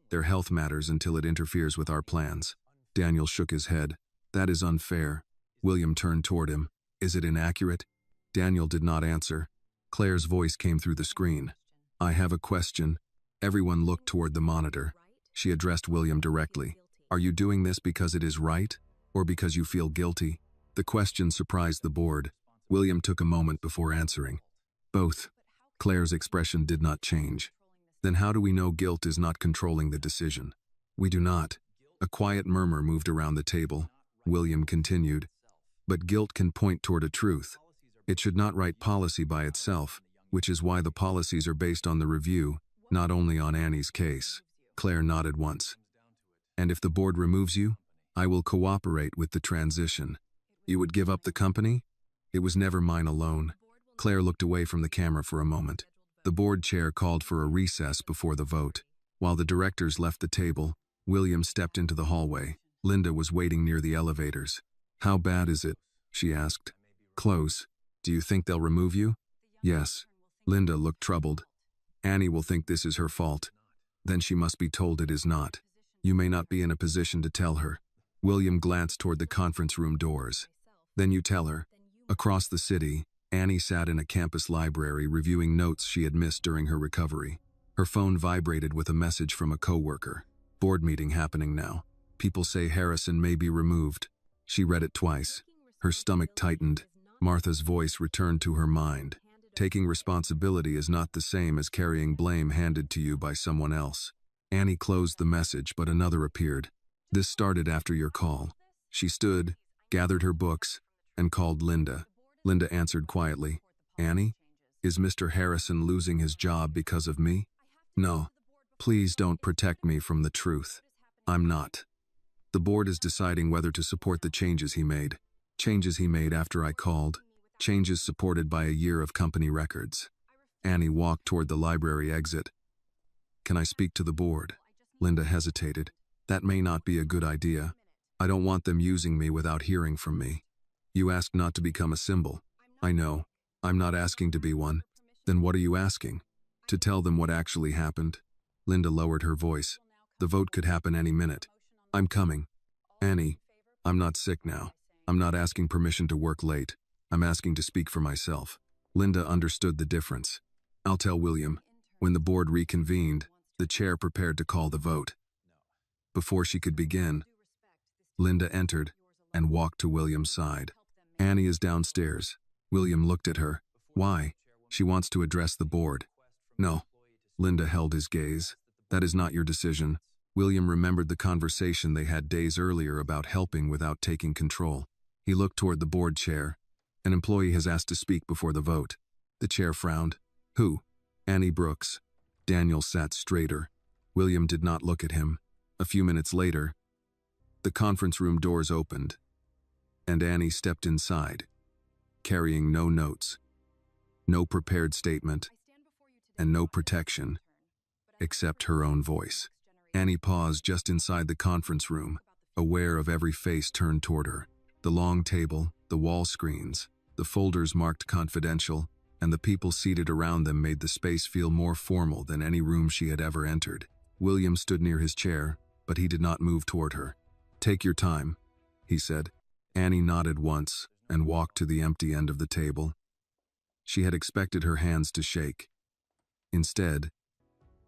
Their health matters until it interferes with our plans." Daniel shook his head. "That is unfair." William turned toward him. "Is it inaccurate?" Daniel did not answer. Claire's voice came through the screen. "I have a question." Everyone looked toward the monitor. She addressed William directly. "Are you doing this because it is right, or because you feel guilty?" The question surprised the board. William took a moment before answering. "Both." Claire's expression did not change. "Then how do we know guilt is not controlling the decision?" "We do not." A quiet murmur moved around the table. William continued. "But guilt can point toward a truth. It should not write policy by itself, which is why the policies are based on the review, not only on Annie's case." Claire nodded once. "And if the board removes you, I will cooperate with the transition." "You would give up the company?" "It was never mine alone." Claire looked away from the camera for a moment. The board chair called for a recess before the vote. While the directors left the table, William stepped into the hallway. Linda was waiting near the elevators. "How bad is it?" she asked. "Close. Do you think they'll remove you?" "Yes." Linda looked troubled. "Annie will think this is her fault. Then she must be told it is not. You may not be in a position to tell her." William glanced toward the conference room doors. "Then you tell her." Across the city, Annie sat in a campus library reviewing notes she had missed during her recovery. Her phone vibrated with a message from a coworker. "Board meeting happening now. People say Harrison may be removed." She read it twice. Her stomach tightened. Martha's voice returned to her mind. "Taking responsibility is not the same as carrying blame handed to you by someone else." Annie closed the message, but another appeared. "This started after your call." She stood, gathered her books, and called Linda. Linda answered quietly. "Annie, is Mr. Harrison losing his job because of me?" "No. Please don't protect me from the truth. I'm not. The board is deciding whether to support the changes he made. Changes he made after I called. Changes supported by a year of company records." Annie walked toward the library exit. "Can I speak to the board?" Linda hesitated. "That may not be a good idea. I don't want them using me without hearing from me." "You asked not to become a symbol." "I know. I'm not asking to be one." "Then what are you asking?" "To tell them what actually happened." Linda lowered her voice. "The vote could happen any minute." "I'm coming." "Annie, I'm not sick now. I'm not asking permission to work late. I'm asking to speak for myself." Linda understood the difference. "I'll tell William." When the board reconvened, the chair prepared to call the vote. Before she could begin, Linda entered and walked to William's side. Annie is downstairs. William looked at her. Why? She wants to address the board. No. Linda held his gaze. That is not your decision. William remembered the conversation they had days earlier about helping without taking control. He looked toward the board chair. An employee has asked to speak before the vote. The chair frowned. Who? Annie Brooks. Daniel sat straighter. William did not look at him. A few minutes later, the conference room doors opened, and Annie stepped inside, carrying no notes, no prepared statement, and no protection, except her own voice. Annie paused just inside the conference room, aware of every face turned toward her. The long table, the wall screens, the folders marked confidential, and the people seated around them made the space feel more formal than any room she had ever entered. William stood near his chair, but he did not move toward her. Take your time, he said. Annie nodded once and walked to the empty end of the table. She had expected her hands to shake. Instead,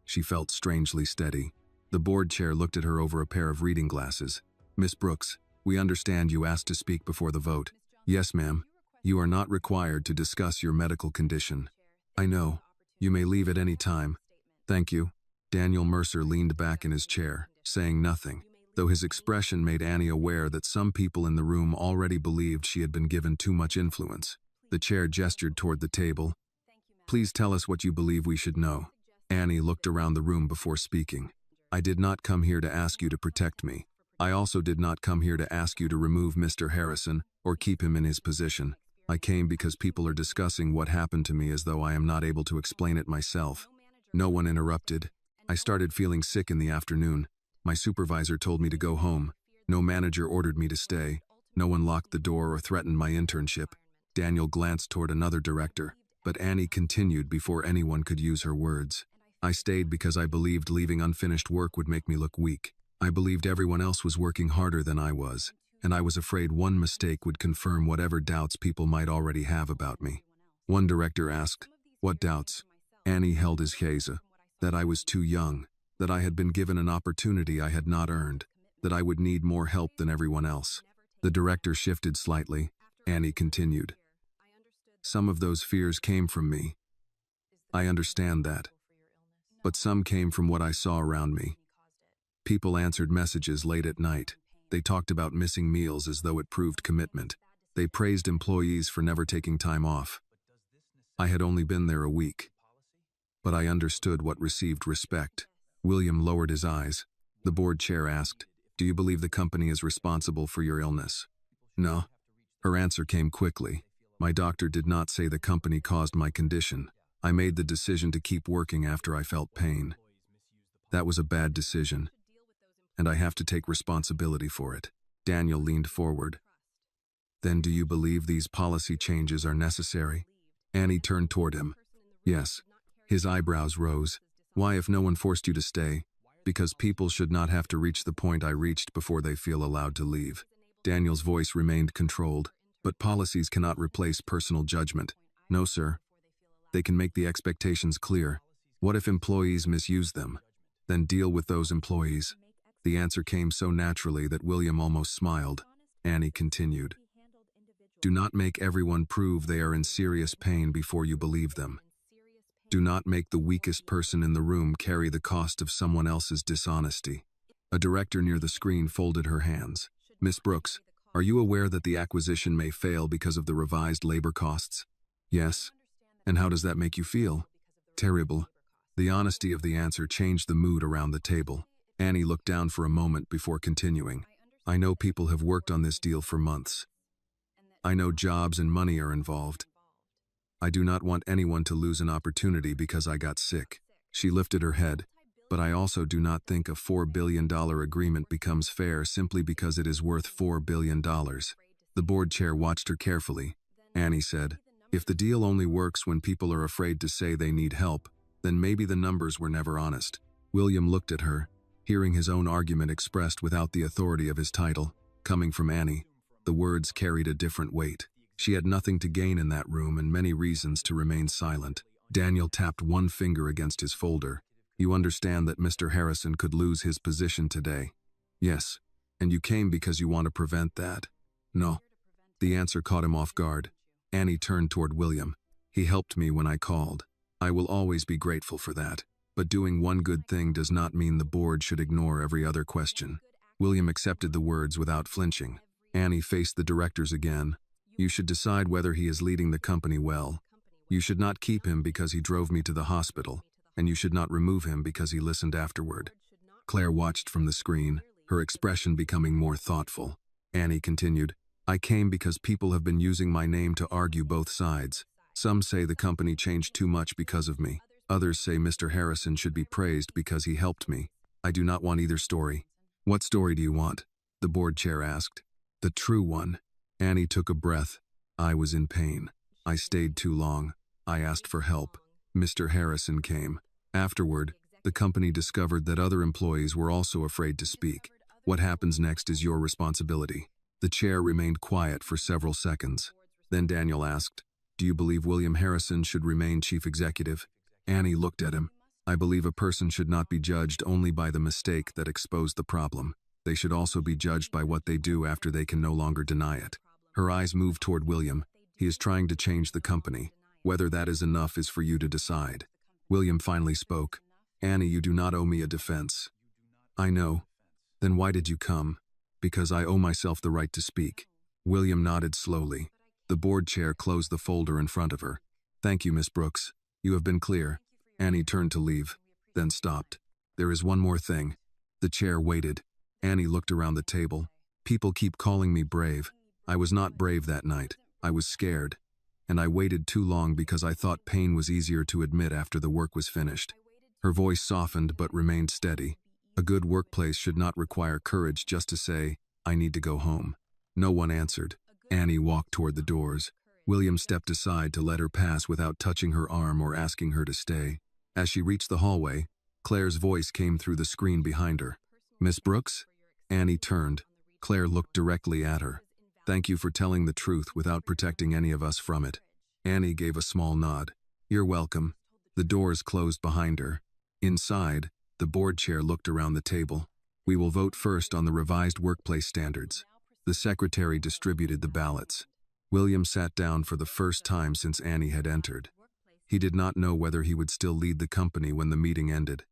she felt strangely steady. The board chair looked at her over a pair of reading glasses. Miss Brooks, we understand you asked to speak before the vote. Yes, ma'am. You are not required to discuss your medical condition. I know. You may leave at any time. Thank you. Daniel Mercer leaned back in his chair, saying nothing, though his expression made Annie aware that some people in the room already believed she had been given too much influence. The chair gestured toward the table. Please tell us what you believe we should know. Annie looked around the room before speaking. I did not come here to ask you to protect me. I also did not come here to ask you to remove Mr. Harrison or keep him in his position. I came because people are discussing what happened to me as though I am not able to explain it myself. No one interrupted. I started feeling sick in the afternoon. My supervisor told me to go home. No manager ordered me to stay. No one locked the door or threatened my internship. Daniel glanced toward another director, but Annie continued before anyone could use her words. I stayed because I believed leaving unfinished work would make me look weak. I believed everyone else was working harder than I was, and I was afraid one mistake would confirm whatever doubts people might already have about me. One director asked, what doubts? Annie held his gaze. That I was too young, that I had been given an opportunity I had not earned, that I would need more help than everyone else. The director shifted slightly. Annie continued. Some of those fears came from me. I understand that. But some came from what I saw around me. People answered messages late at night. They talked about missing meals as though it proved commitment. They praised employees for never taking time off. I had only been there a week, but I understood what received respect. William lowered his eyes. The board chair asked, do you believe the company is responsible for your illness? No. Her answer came quickly. My doctor did not say the company caused my condition. I made the decision to keep working after I felt pain. That was a bad decision, and I have to take responsibility for it. Daniel leaned forward. Then do you believe these policy changes are necessary? Annie turned toward him. Yes. His eyebrows rose. Why, if no one forced you to stay? Because people should not have to reach the point I reached before they feel allowed to leave. Daniel's voice remained controlled. But policies cannot replace personal judgment. No, sir. They can make the expectations clear. What if employees misuse them? Then deal with those employees. The answer came so naturally that William almost smiled. Annie continued. Do not make everyone prove they are in serious pain before you believe them. Do not make the weakest person in the room carry the cost of someone else's dishonesty. A director near the screen folded her hands. Miss Brooks, are you aware that the acquisition may fail because of the revised labor costs? Yes. And how does that make you feel? Terrible. The honesty of the answer changed the mood around the table. Annie looked down for a moment before continuing. I know people have worked on this deal for months. I know jobs and money are involved. I do not want anyone to lose an opportunity because I got sick. She lifted her head. But I also do not think a $4 billion agreement becomes fair simply because it is worth $4 billion. The board chair watched her carefully. Annie said, if the deal only works when people are afraid to say they need help, then maybe the numbers were never honest. William looked at her, hearing his own argument expressed without the authority of his title. Coming from Annie, the words carried a different weight. She had nothing to gain in that room and many reasons to remain silent. Daniel tapped one finger against his folder. You understand that Mr. Harrison could lose his position today? Yes. And you came because you want to prevent that? No. The answer caught him off guard. Annie turned toward William. He helped me when I called. I will always be grateful for that. But doing one good thing does not mean the board should ignore every other question. William accepted the words without flinching. Annie faced the directors again. You should decide whether he is leading the company well. You should not keep him because he drove me to the hospital, and you should not remove him because he listened afterward. Claire watched from the screen, her expression becoming more thoughtful. Annie continued, I came because people have been using my name to argue both sides. Some say the company changed too much because of me. Others say Mr. Harrison should be praised because he helped me. I do not want either story. What story do you want? The board chair asked. The true one. Annie took a breath. I was in pain. I stayed too long. I asked for help. Mr. Harrison came. Afterward, the company discovered that other employees were also afraid to speak. What happens next is your responsibility. The chair remained quiet for several seconds. Then Daniel asked, Do you believe William Harrison should remain chief executive? Annie looked at him. I believe a person should not be judged only by the mistake that exposed the problem. They should also be judged by what they do after they can no longer deny it. Her eyes moved toward William. He is trying to change the company. Whether that is enough is for you to decide. William finally spoke. Annie, you do not owe me a defense. I know. Then why did you come? Because I owe myself the right to speak. William nodded slowly. The board chair closed the folder in front of her. Thank you, Miss Brooks. You have been clear. Annie turned to leave, then stopped. There is one more thing. The chair waited. Annie looked around the table. People keep calling me brave. I was not brave that night. I was scared. And I waited too long because I thought pain was easier to admit after the work was finished. Her voice softened but remained steady. A good workplace should not require courage just to say, I need to go home. No one answered. Annie walked toward the doors. William stepped aside to let her pass without touching her arm or asking her to stay. As she reached the hallway, Claire's voice came through the screen behind her. Miss Brooks? Annie turned. Claire looked directly at her. Thank you for telling the truth without protecting any of us from it. Annie gave a small nod. You're welcome. The doors closed behind her. Inside, the board chair looked around the table. We will vote first on the revised workplace standards. The secretary distributed the ballots. William sat down for the first time since Annie had entered. He did not know whether he would still lead the company when the meeting ended.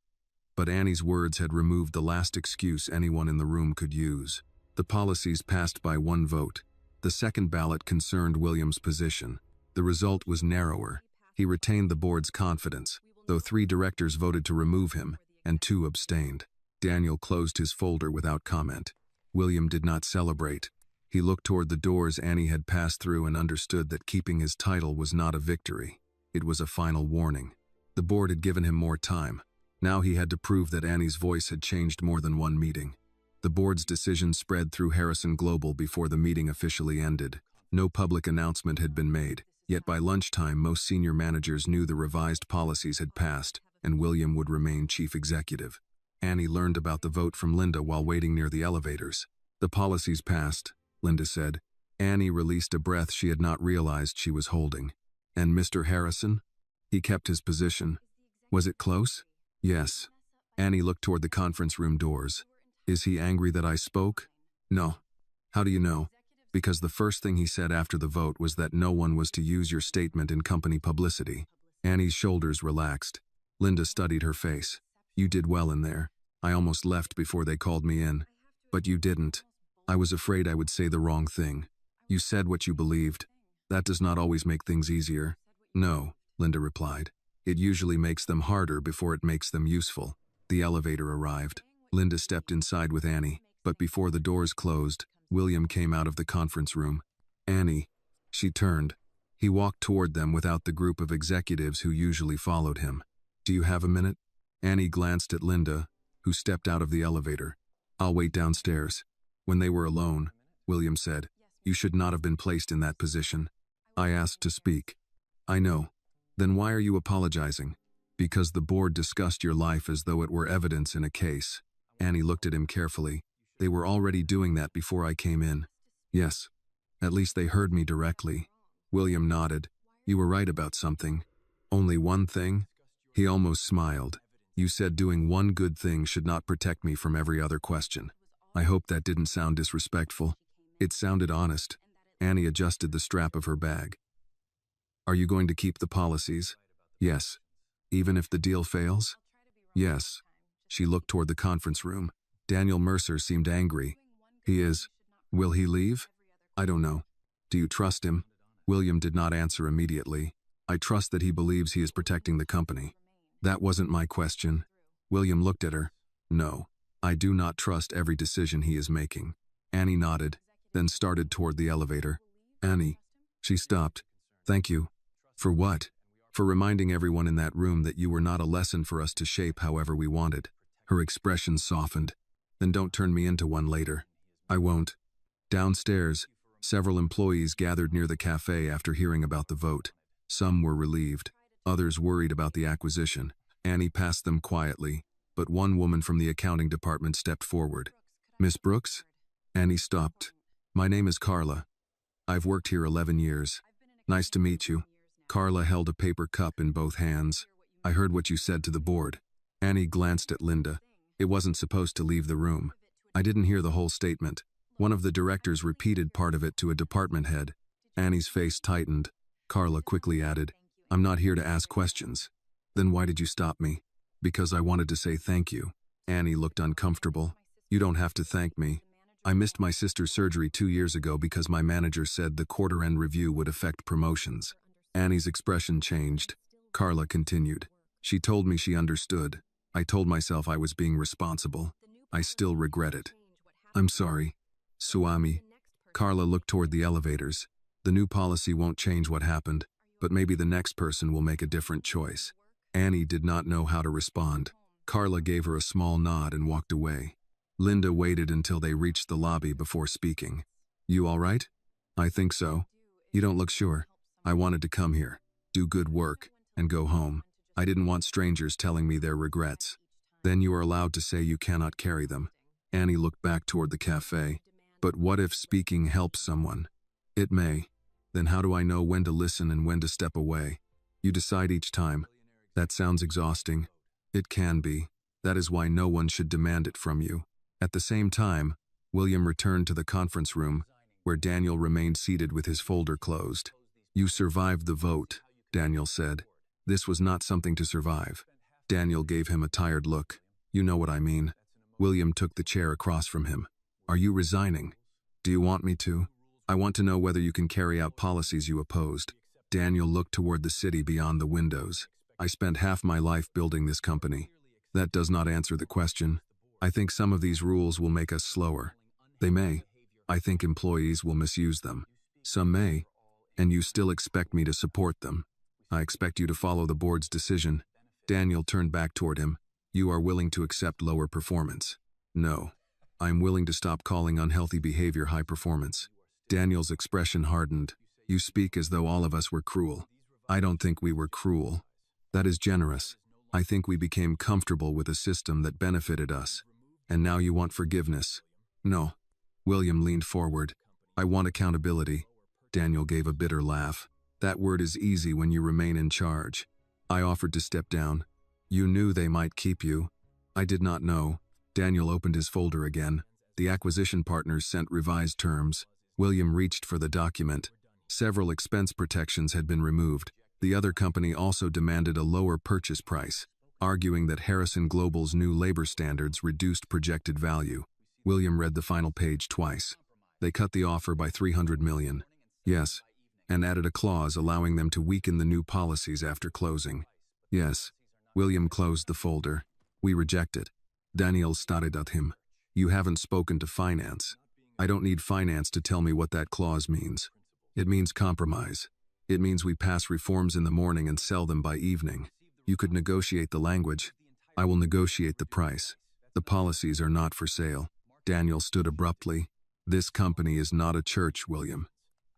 But Annie's words had removed the last excuse anyone in the room could use. The policies passed by one vote. The second ballot concerned William's position. The result was narrower. He retained the board's confidence, though 3 directors voted to remove him, and 2 abstained. Daniel closed his folder without comment. William did not celebrate. He looked toward the doors Annie had passed through and understood that keeping his title was not a victory. It was a final warning. The board had given him more time. Now he had to prove that Annie's voice had changed more than one meeting. The board's decision spread through Harrison Global before the meeting officially ended. No public announcement had been made, yet by lunchtime most senior managers knew the revised policies had passed, and William would remain chief executive. Annie learned about the vote from Linda while waiting near the elevators. The policies passed, Linda said. Annie released a breath she had not realized she was holding. And Mr. Harrison? He kept his position. Was it close? Yes. Annie looked toward the conference room doors. Is he angry that I spoke? No. How do you know? Because the first thing he said after the vote was that no one was to use your statement in company publicity. Annie's shoulders relaxed. Linda studied her face. You did well in there. I almost left before they called me in. But you didn't. I was afraid I would say the wrong thing. You said what you believed. That does not always make things easier. No, Linda replied. It usually makes them harder before it makes them useful. The elevator arrived. Linda stepped inside with Annie, but before the doors closed, William came out of the conference room. Annie. She turned. He walked toward them without the group of executives who usually followed him. Do you have a minute? Annie glanced at Linda, who stepped out of the elevator. I'll wait downstairs. When they were alone, William said, You should not have been placed in that position. I asked to speak. I know. Then why are you apologizing? Because the board discussed your life as though it were evidence in a case. Annie looked at him carefully. They were already doing that before I came in. Yes. At least they heard me directly. William nodded. You were right about something. Only one thing? He almost smiled. You said doing one good thing should not protect me from every other question. I hope that didn't sound disrespectful. It sounded honest. Annie adjusted the strap of her bag. Are you going to keep the policies? Yes. Even if the deal fails? Yes. She looked toward the conference room. Daniel Mercer seemed angry. He is. Will he leave? I don't know. Do you trust him? William did not answer immediately. I trust that he believes he is protecting the company. That wasn't my question. William looked at her. No. I do not trust every decision he is making. Annie nodded, then started toward the elevator. Annie. She stopped. Thank you. For what? For reminding everyone in that room that you were not a lesson for us to shape however we wanted. Her expression softened. Then don't turn me into one later. I won't. Downstairs, several employees gathered near the cafe after hearing about the vote. Some were relieved, others worried about the acquisition. Annie passed them quietly, but one woman from the accounting department stepped forward. Miss Brooks? Annie stopped. My name is Carla. I've worked here 11 years. Nice to meet you. Carla held a paper cup in both hands. I heard what you said to the board. Annie glanced at Linda. It wasn't supposed to leave the room. I didn't hear the whole statement. One of the directors repeated part of it to a department head. Annie's face tightened. Carla quickly added, I'm not here to ask questions. Then why did you stop me? Because I wanted to say thank you. Annie looked uncomfortable. You don't have to thank me. I missed my sister's surgery 2 years ago because my manager said the quarter-end review would affect promotions. Annie's expression changed. Carla continued. She told me she understood. I told myself I was being responsible. I still regret it. I'm sorry. Suami. Carla looked toward the elevators. The new policy won't change what happened, but maybe the next person will make a different choice. Annie did not know how to respond. Carla gave her a small nod and walked away. Linda waited until they reached the lobby before speaking. You all right? I think so. You don't look sure. I wanted to come here, do good work, and go home. I didn't want strangers telling me their regrets. Then you are allowed to say you cannot carry them. Annie looked back toward the cafe. But what if speaking helps someone? It may. Then how do I know when to listen and when to step away? You decide each time. That sounds exhausting. It can be. That is why no one should demand it from you. At the same time, William returned to the conference room, where Daniel remained seated with his folder closed. You survived the vote, Daniel said. This was not something to survive. Daniel gave him a tired look. You know what I mean. William took the chair across from him. Are you resigning? Do you want me to? I want to know whether you can carry out policies you opposed. Daniel looked toward the city beyond the windows. I spent half my life building this company. That does not answer the question. I think some of these rules will make us slower. They may. I think employees will misuse them. Some may. And you still expect me to support them. I expect you to follow the board's decision. Daniel turned back toward him. You are willing to accept lower performance. No. I'm willing to stop calling unhealthy behavior high performance. Daniel's expression hardened. You speak as though all of us were cruel. I don't think we were cruel. That is generous. I think we became comfortable with a system that benefited us. And now you want forgiveness. No. William leaned forward. I want accountability. Daniel gave a bitter laugh. That word is easy when you remain in charge. I offered to step down. You knew they might keep you. I did not know. Daniel opened his folder again. The acquisition partners sent revised terms. William reached for the document. Several expense protections had been removed. The other company also demanded a lower purchase price, arguing that Harrison Global's new labor standards reduced projected value. William read the final page twice. They cut the offer by $300 million. Yes. And added a clause allowing them to weaken the new policies after closing. Yes. William closed the folder. We reject it. Daniel stared at him. You haven't spoken to finance. I don't need finance to tell me what that clause means. It means compromise. It means we pass reforms in the morning and sell them by evening. You could negotiate the language. I will negotiate the price. The policies are not for sale. Daniel stood abruptly. This company is not a church, William.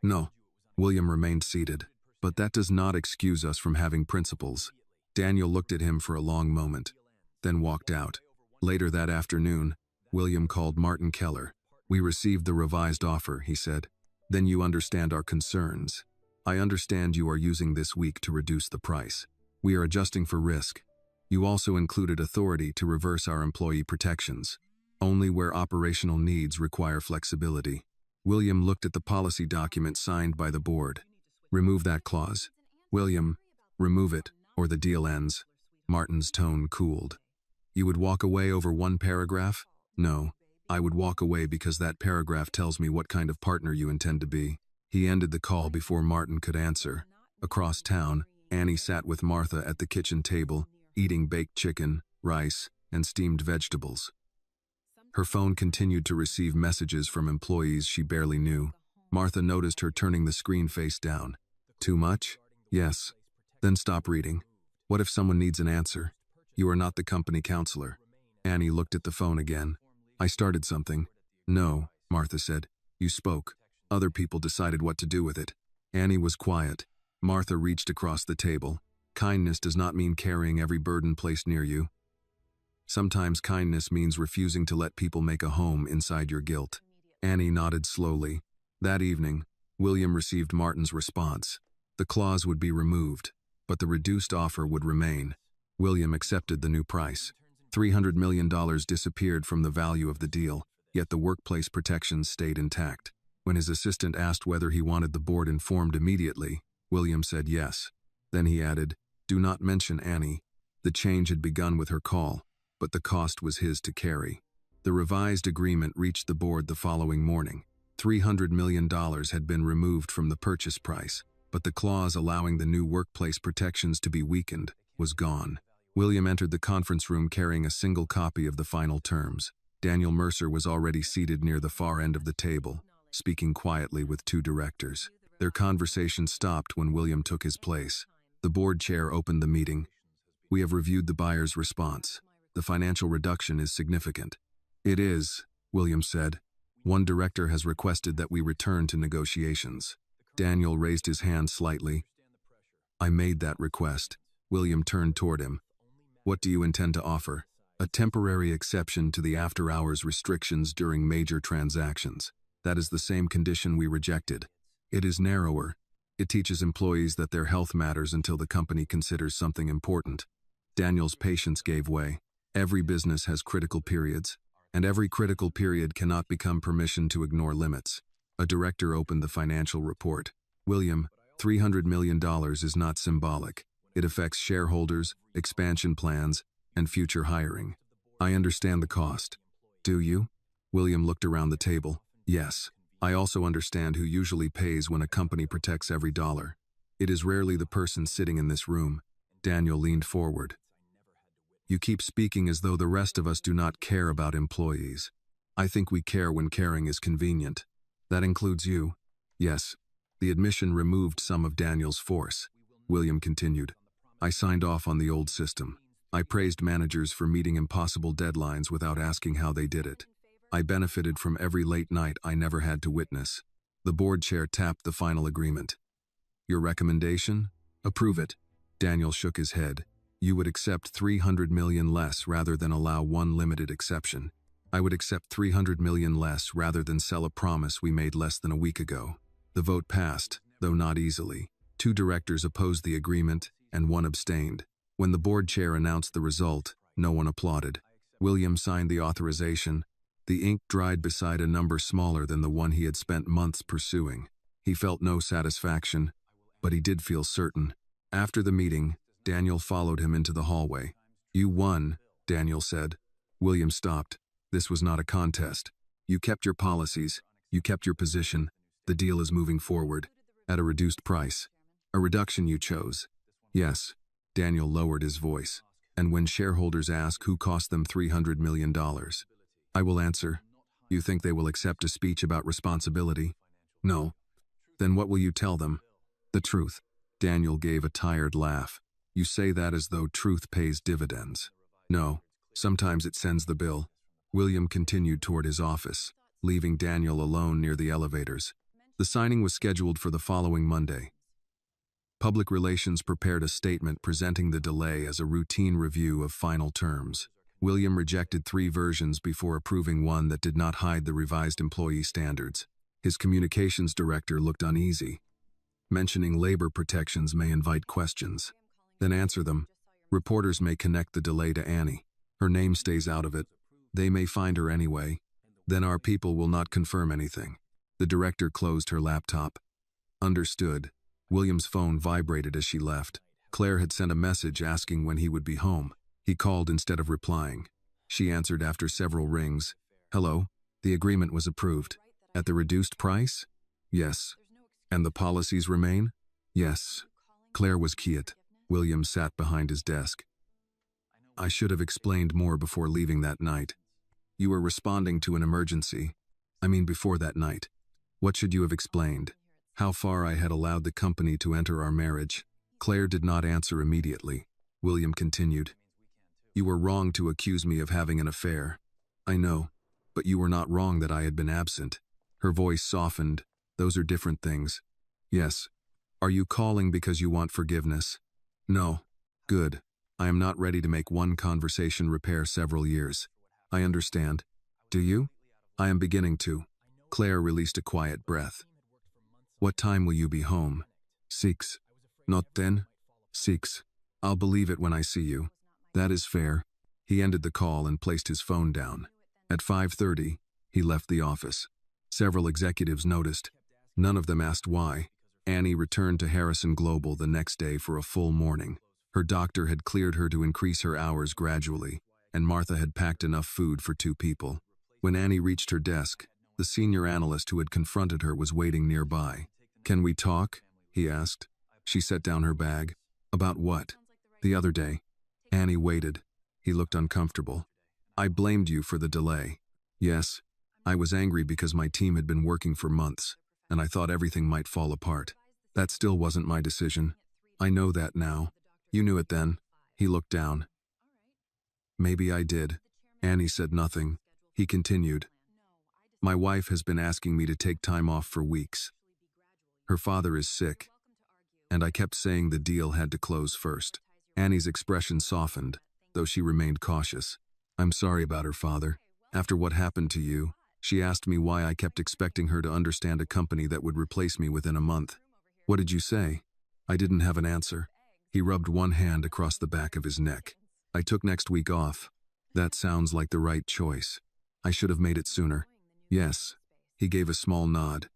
No. William remained seated. But that does not excuse us from having principles. Daniel looked at him for a long moment, then walked out. Later that afternoon, William called Martin Keller. We received the revised offer, he said. Then you understand our concerns. I understand you are using this week to reduce the price. We are adjusting for risk. You also included authority to reverse our employee protections. only where operational needs require flexibility. William looked at the policy document signed by the board. Remove that clause. William, remove it, or the deal ends. Martin's tone cooled. You would walk away over one paragraph? No. I would walk away because that paragraph tells me what kind of partner you intend to be. He ended the call before Martin could answer. Across town, Annie sat with Martha at the kitchen table, eating baked chicken, rice, and steamed vegetables. Her phone continued to receive messages from employees she barely knew. Martha noticed her turning the screen face down. Too much? Yes. Then stop reading. What if someone needs an answer? You are not the company counselor. Annie looked at the phone again. I started something. No, Martha said. You spoke. Other people decided what to do with it. Annie was quiet. Martha reached across the table. Kindness does not mean carrying every burden placed near you. Sometimes kindness means refusing to let people make a home inside your guilt. Annie nodded slowly. That evening, William received Martin's response. The clause would be removed, but the reduced offer would remain. William accepted the new price. $300 million disappeared from the value of the deal, yet the workplace protections stayed intact. When his assistant asked whether he wanted the board informed immediately, William said yes. Then he added, "Do not mention Annie." The change had begun with her call, but the cost was his to carry. The revised agreement reached the board the following morning. $300 million had been removed from the purchase price, but the clause allowing the new workplace protections to be weakened was gone. William entered the conference room carrying a single copy of the final terms. Daniel Mercer was already seated near the far end of the table, speaking quietly with two directors. Their conversation stopped when William took his place. The board chair opened the meeting. We have reviewed the buyer's response. The financial reduction is significant. It is, William said. One director has requested that we return to negotiations. Daniel raised his hand slightly. I made that request. William turned toward him. What do you intend to offer? A temporary exception to the after-hours restrictions during major transactions. That is the same condition we rejected. It is narrower. It teaches employees that their health matters until the company considers something important. Daniel's patience gave way. Every business has critical periods, and every critical period cannot become permission to ignore limits. A director opened the financial report. William, $300 million is not symbolic. It affects shareholders, expansion plans, and future hiring. I understand the cost. Do you? William looked around the table. Yes. I also understand who usually pays when a company protects every dollar. It is rarely the person sitting in this room. Daniel leaned forward. You keep speaking as though the rest of us do not care about employees. I think we care when caring is convenient. That includes you. Yes. The admission removed some of Daniel's force. William continued. I signed off on the old system. I praised managers for meeting impossible deadlines without asking how they did it. I benefited from every late night I never had to witness. The board chair tapped the final agreement. Your recommendation? Approve it. Daniel shook his head. You would accept $300 million less rather than allow one limited exception. I would accept $300 million less rather than sell a promise we made less than a week ago. The vote passed, though not easily. 2 directors opposed the agreement, and 1 abstained. When the board chair announced the result, no one applauded. William signed the authorization. The ink dried beside a number smaller than the one he had spent months pursuing. He felt no satisfaction, but he did feel certain. After the meeting, Daniel followed him into the hallway. You won, Daniel said. William stopped. This was not a contest. You kept your policies. You kept your position. The deal is moving forward. At a reduced price. A reduction you chose. Yes. Daniel lowered his voice. And when shareholders ask who cost them $300 million, I will answer, you think they will accept a speech about responsibility? No. Then what will you tell them? The truth. Daniel gave a tired laugh. You say that as though truth pays dividends. No. Sometimes it sends the bill. William continued toward his office, leaving Daniel alone near the elevators. The signing was scheduled for the following Monday. Public Relations prepared a statement presenting the delay as a routine review of final terms. William rejected 3 versions before approving one that did not hide the revised employee standards. His communications director looked uneasy. Mentioning labor protections may invite questions. Then answer them. Reporters may connect the delay to Annie. Her name stays out of it. They may find her anyway. Then our people will not confirm anything. The director closed her laptop. Understood. William's phone vibrated as she left. Claire had sent a message asking when he would be home. He called instead of replying. She answered after several rings. Hello, the agreement was approved. At the reduced price? Yes. And the policies remain? Yes. Claire was quiet. William sat behind his desk. I should have explained more before leaving that night. You were responding to an emergency. I mean before that night. What should you have explained? How far I had allowed the company to enter our marriage. Claire did not answer immediately. William continued. You were wrong to accuse me of having an affair. I know, but you were not wrong that I had been absent. Her voice softened. Those are different things. Yes. Are you calling because you want forgiveness? No. Good. I am not ready to make one conversation repair several years. I understand. Do you? I am beginning to. Claire released a quiet breath. What time will you be home? 6. Not 10? 6. I'll believe it when I see you. That is fair. He ended the call and placed his phone down. At 5:30, he left the office. Several executives noticed. None of them asked why. Annie returned to Harrison Global the next day for a full morning. Her doctor had cleared her to increase her hours gradually, and Martha had packed enough food for 2 people. When Annie reached her desk, the senior analyst who had confronted her was waiting nearby. Can we talk? He asked. She set down her bag. About what? The other day. Annie waited. He looked uncomfortable. I blamed you for the delay. Yes. I was angry because my team had been working for months, and I thought everything might fall apart. That still wasn't my decision. I know that now. You knew it then. He looked down. Maybe I did. Annie said nothing. He continued. My wife has been asking me to take time off for weeks. Her father is sick, and I kept saying the deal had to close first. Annie's expression softened, though she remained cautious. I'm sorry about her father. After what happened to you, she asked me why I kept expecting her to understand a company that would replace me within a month. What did you say? I didn't have an answer. He rubbed one hand across the back of his neck. I took next week off. That sounds like the right choice. I should have made it sooner. Yes. He gave a small nod.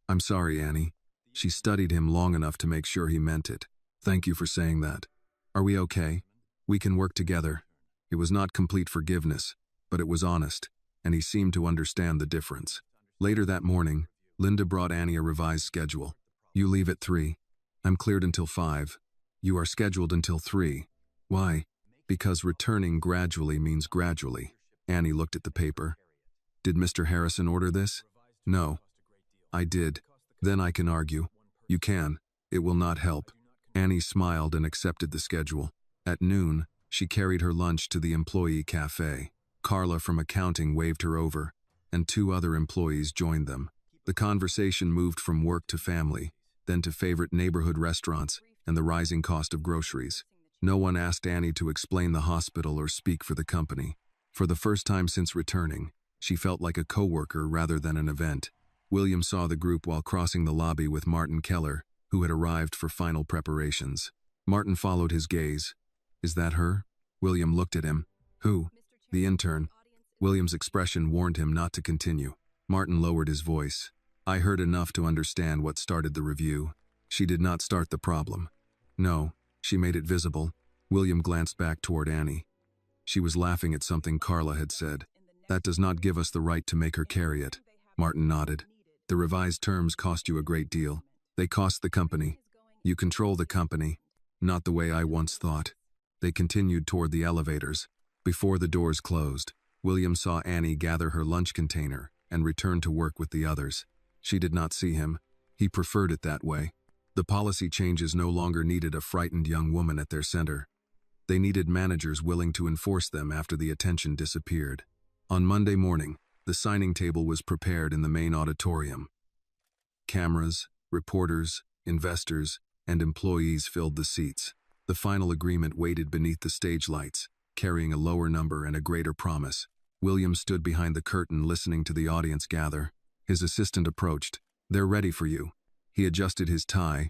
I'm sorry, Annie. She studied him long enough to make sure he meant it. Thank you for saying that. Are we okay? We can work together. It was not complete forgiveness, but it was honest, and he seemed to understand the difference. Later that morning, Linda brought Annie a revised schedule. You leave at 3. I'm cleared until 5. You are scheduled until 3. Why? Because returning gradually means gradually. Annie looked at the paper. Did Mr. Harrison order this? No. I did. Then I can argue. You can. It will not help. Annie smiled and accepted the schedule. At noon, she carried her lunch to the employee cafe. Carla from accounting waved her over, and 2 other employees joined them. The conversation moved from work to family, then to favorite neighborhood restaurants and the rising cost of groceries. No one asked Annie to explain the hospital or speak for the company. For the first time since returning, she felt like a coworker rather than an event. William saw the group while crossing the lobby with Martin Keller, who had arrived for final preparations. Martin followed his gaze. Is that her? William looked at him. Who? The intern. William's expression warned him not to continue. Martin lowered his voice. I heard enough to understand what started the review. She did not start the problem. No, she made it visible. William glanced back toward Annie. She was laughing at something Carla had said. That does not give us the right to make her carry it. Martin nodded. The revised terms cost you a great deal. They cost the company. You control the company. Not the way I once thought. They continued toward the elevators. Before the doors closed, William saw Annie gather her lunch container and return to work with the others. She did not see him. He preferred it that way. The policy changes no longer needed a frightened young woman at their center. They needed managers willing to enforce them after the attention disappeared. On Monday morning, the signing table was prepared in the main auditorium. Cameras, reporters, investors, and employees filled the seats. The final agreement waited beneath the stage lights, carrying a lower number and a greater promise. William stood behind the curtain listening to the audience gather. His assistant approached. They're ready for you. He adjusted his tie,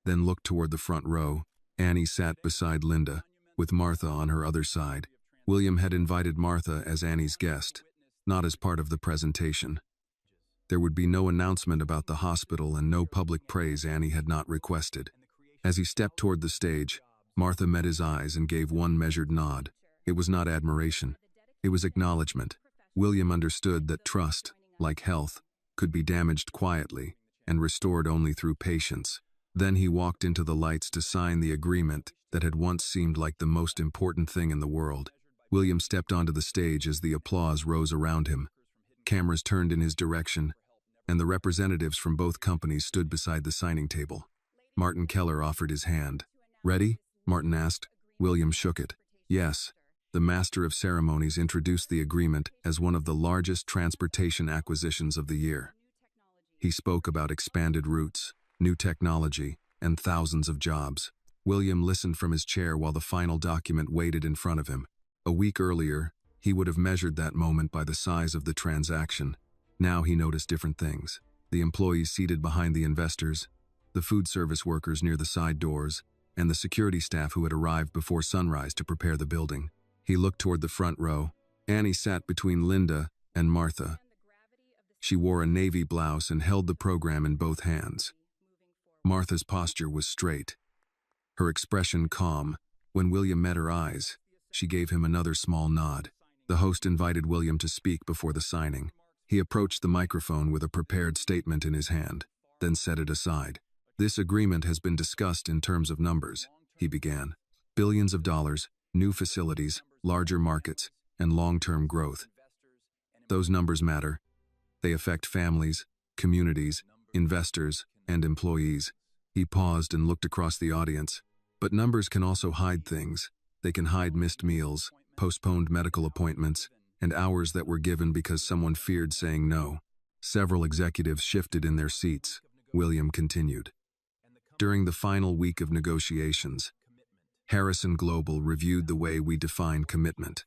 then looked toward the front row. Annie sat beside Linda, with Martha on her other side. William had invited Martha as Annie's guest, not as part of the presentation. There would be no announcement about the hospital and no public praise Annie had not requested. As he stepped toward the stage, Martha met his eyes and gave one measured nod. It was not admiration. It was acknowledgement. William understood that trust, like health, could be damaged quietly and restored only through patience. Then he walked into the lights to sign the agreement that had once seemed like the most important thing in the world. William stepped onto the stage as the applause rose around him. Cameras turned in his direction, and the representatives from both companies stood beside the signing table. Martin Keller offered his hand. "Ready?" Martin asked. William shook it. "Yes." The master of ceremonies introduced the agreement as one of the largest transportation acquisitions of the year. He spoke about expanded routes, new technology, and thousands of jobs. William listened from his chair while the final document waited in front of him. A week earlier, he would have measured that moment by the size of the transaction. Now he noticed different things. The employees seated behind the investors, the food service workers near the side doors, and the security staff who had arrived before sunrise to prepare the building. He looked toward the front row. Annie sat between Linda and Martha. She wore a navy blouse and held the program in both hands. Martha's posture was straight, her expression calm. When William met her eyes, she gave him another small nod. The host invited William to speak before the signing. He approached the microphone with a prepared statement in his hand, then set it aside. "This agreement has been discussed in terms of numbers," he began. "Billions of dollars, new facilities, larger markets, and long-term growth. Those numbers matter. They affect families, communities, investors, and employees." He paused and looked across the audience. But numbers can also hide things. They can hide missed meals, postponed medical appointments, and hours that were given because someone feared saying no. Several executives shifted in their seats. William continued. "During the final week of negotiations, Harrison Global reviewed the way we define commitment.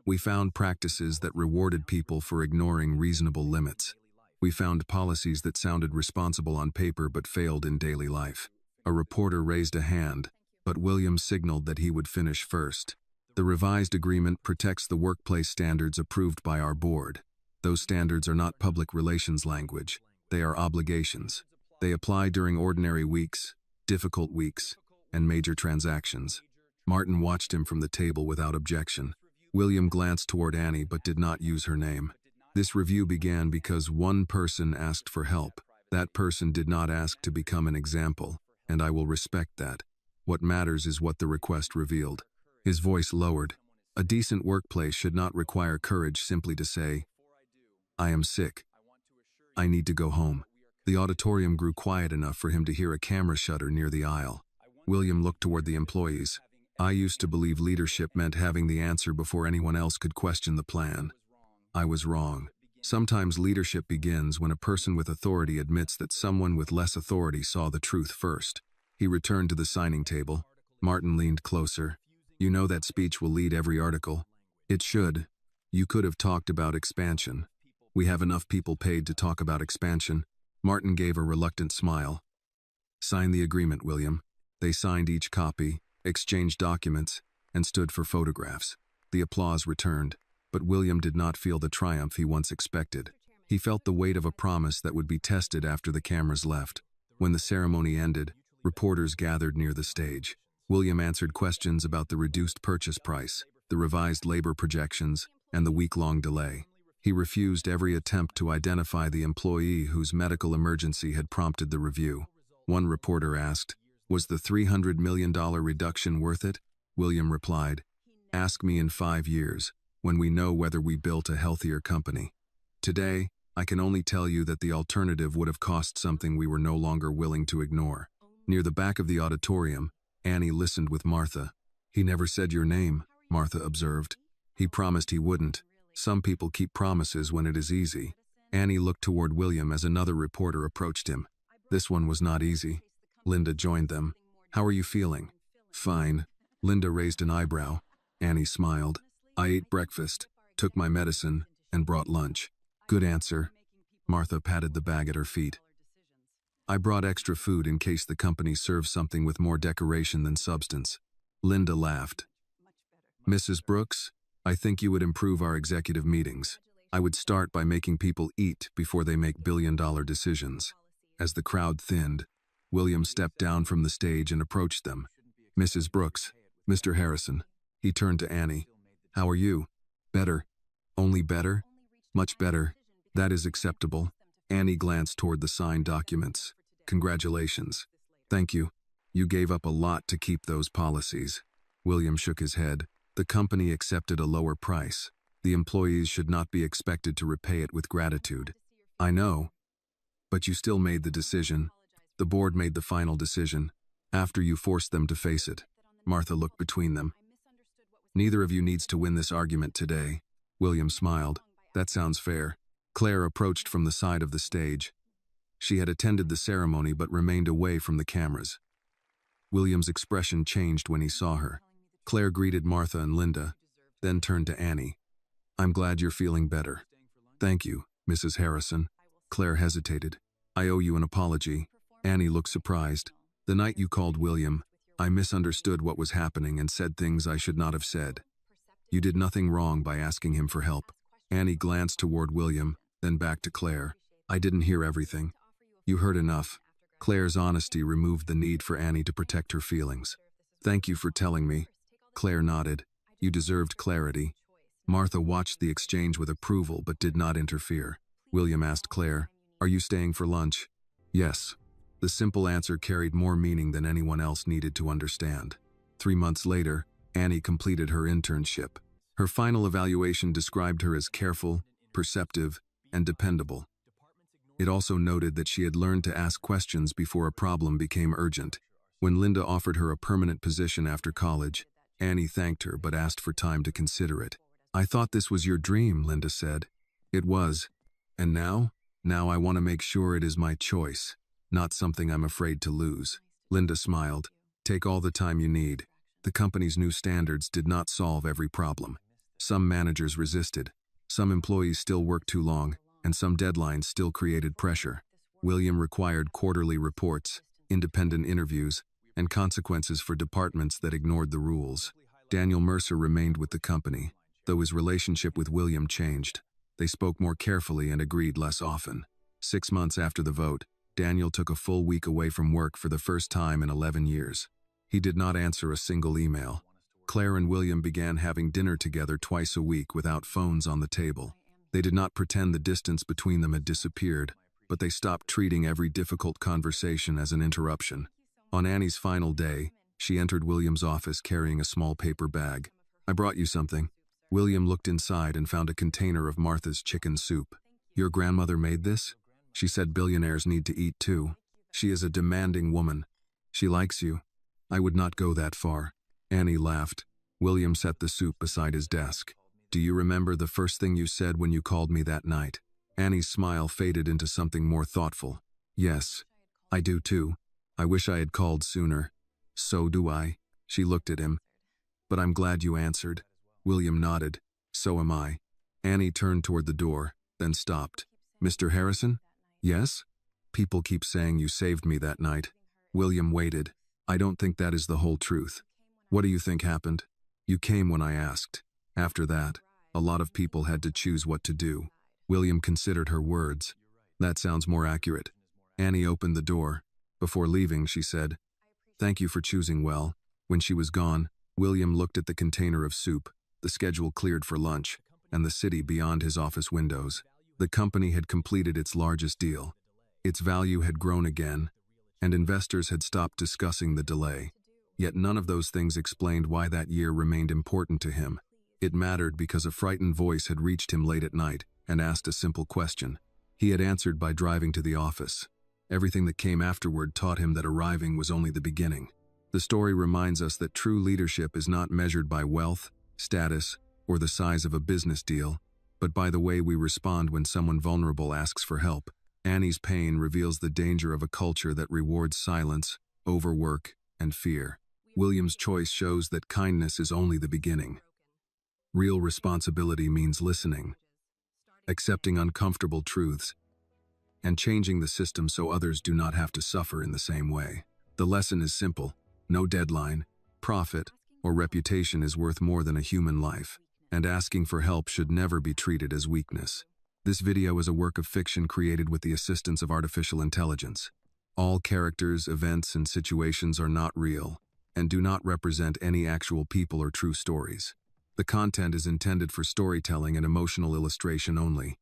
We found practices that rewarded people for ignoring reasonable limits. We found policies that sounded responsible on paper but failed in daily life." A reporter raised a hand, but William signaled that he would finish first. "The revised agreement protects the workplace standards approved by our board. Those standards are not public relations language. They are obligations. They apply during ordinary weeks, difficult weeks, and major transactions." Martin watched him from the table without objection. William glanced toward Annie but did not use her name. "This review began because one person asked for help. That person did not ask to become an example, and I will respect that. What matters is what the request revealed." His voice lowered. A decent workplace should not require courage simply to say, "I am sick. I need to go home." The auditorium grew quiet enough for him to hear a camera shutter near the aisle. William looked toward the employees. "I used to believe leadership meant having the answer before anyone else could question the plan. I was wrong. Sometimes leadership begins when a person with authority admits that someone with less authority saw the truth first." He returned to the signing table. Martin leaned closer. "You know that speech will lead every article." "It should. You could have talked about expansion. We have enough people paid to talk about expansion." Martin gave a reluctant smile. "Sign the agreement, William." They signed each copy, exchanged documents, and stood for photographs. The applause returned, but William did not feel the triumph he once expected. He felt the weight of a promise that would be tested after the cameras left. When the ceremony ended, reporters gathered near the stage. William answered questions about the reduced purchase price, the revised labor projections, and the week-long delay. He refused every attempt to identify the employee whose medical emergency had prompted the review. One reporter asked, "Was the $300 million reduction worth it?" William replied, "Ask me in 5 years, when we know whether we built a healthier company. Today, I can only tell you that the alternative would have cost something we were no longer willing to ignore." Near the back of the auditorium, Annie listened with Martha. "He never said your name," Martha observed. "He promised he wouldn't. Some people keep promises when it is easy." Annie looked toward William as another reporter approached him. This one was not easy. Linda joined them. "How are you feeling?" "Fine." Linda raised an eyebrow. Annie smiled. "I ate breakfast, took my medicine, and brought lunch." "Good answer." Martha patted the bag at her feet. "I brought extra food in case the company serves something with more decoration than substance." Linda laughed. Mrs. Brooks, I think you would improve our executive meetings. I would start by making people eat before they make billion-dollar decisions. As the crowd thinned, William stepped down from the stage and approached them. Mrs. Brooks, Mr. Harrison. He turned to Annie. How are you? Better. Only better? Much better. That is acceptable. Annie glanced toward the signed documents. Congratulations. Thank you. You gave up a lot to keep those policies. William shook his head. The company accepted a lower price. The employees should not be expected to repay it with gratitude. I know. But you still made the decision. The board made the final decision, after you forced them to face it. Martha looked between them. Neither of you needs to win this argument today. William smiled. That sounds fair. Claire approached from the side of the stage. She had attended the ceremony but remained away from the cameras. William's expression changed when he saw her. Claire greeted Martha and Linda, then turned to Annie. I'm glad you're feeling better. Thank you, Mrs. Harrison. Claire hesitated. I owe you an apology. Annie looked surprised. The night you called William, I misunderstood what was happening and said things I should not have said. You did nothing wrong by asking him for help. Annie glanced toward William, then back to Claire. I didn't hear everything. You heard enough. Claire's honesty removed the need for Annie to protect her feelings. Thank you for telling me. Claire nodded. You deserved clarity. Martha watched the exchange with approval but did not interfere. William asked Claire, Are you staying for lunch? Yes. The simple answer carried more meaning than anyone else needed to understand. 3 months later, Annie completed her internship. Her final evaluation described her as careful, perceptive, and dependable. It also noted that she had learned to ask questions before a problem became urgent. When Linda offered her a permanent position after college, Annie thanked her but asked for time to consider it. I thought this was your dream, Linda said. It was. And now? Now I want to make sure it is my choice, not something I'm afraid to lose. Linda smiled. Take all the time you need. The company's new standards did not solve every problem. Some managers resisted. Some employees still worked too long, and some deadlines still created pressure. William required quarterly reports, independent interviews, and consequences for departments that ignored the rules. Daniel Mercer remained with the company, though his relationship with William changed. They spoke more carefully and agreed less often. 6 months after the vote, Daniel took a full week away from work for the first time in 11 years. He did not answer a single email. Claire and William began having dinner together twice a week without phones on the table. They did not pretend the distance between them had disappeared, but they stopped treating every difficult conversation as an interruption. On Annie's final day, she entered William's office carrying a small paper bag. I brought you something. William looked inside and found a container of Martha's chicken soup. Your grandmother made this? She said billionaires need to eat too. She is a demanding woman. She likes you. I would not go that far. Annie laughed. William set the soup beside his desk. Do you remember the first thing you said when you called me that night? Annie's smile faded into something more thoughtful. Yes, I do too. I wish I had called sooner. So do I. She looked at him. But I'm glad you answered. William nodded. So am I. Annie turned toward the door, then stopped. Mr. Harrison? Yes? People keep saying you saved me that night. William waited. I don't think that is the whole truth. What do you think happened? You came when I asked. After that, a lot of people had to choose what to do. William considered her words. That sounds more accurate. Annie opened the door. Before leaving, she said, Thank you for choosing well. When she was gone, William looked at the container of soup, the schedule cleared for lunch, and the city beyond his office windows. The company had completed its largest deal. Its value had grown again, and investors had stopped discussing the delay. Yet none of those things explained why that year remained important to him. It mattered because a frightened voice had reached him late at night and asked a simple question. He had answered by driving to the office. Everything that came afterward taught him that arriving was only the beginning. The story reminds us that true leadership is not measured by wealth, status, or the size of a business deal, but by the way we respond when someone vulnerable asks for help. Annie's pain reveals the danger of a culture that rewards silence, overwork, and fear. William's choice shows that kindness is only the beginning. Real responsibility means listening, accepting uncomfortable truths, and changing the system so others do not have to suffer in the same way. The lesson is simple: no deadline, profit, or reputation is worth more than a human life, and asking for help should never be treated as weakness. This video is a work of fiction created with the assistance of artificial intelligence. All characters, events, and situations are not real, and do not represent any actual people or true stories. The content is intended for storytelling and emotional illustration only,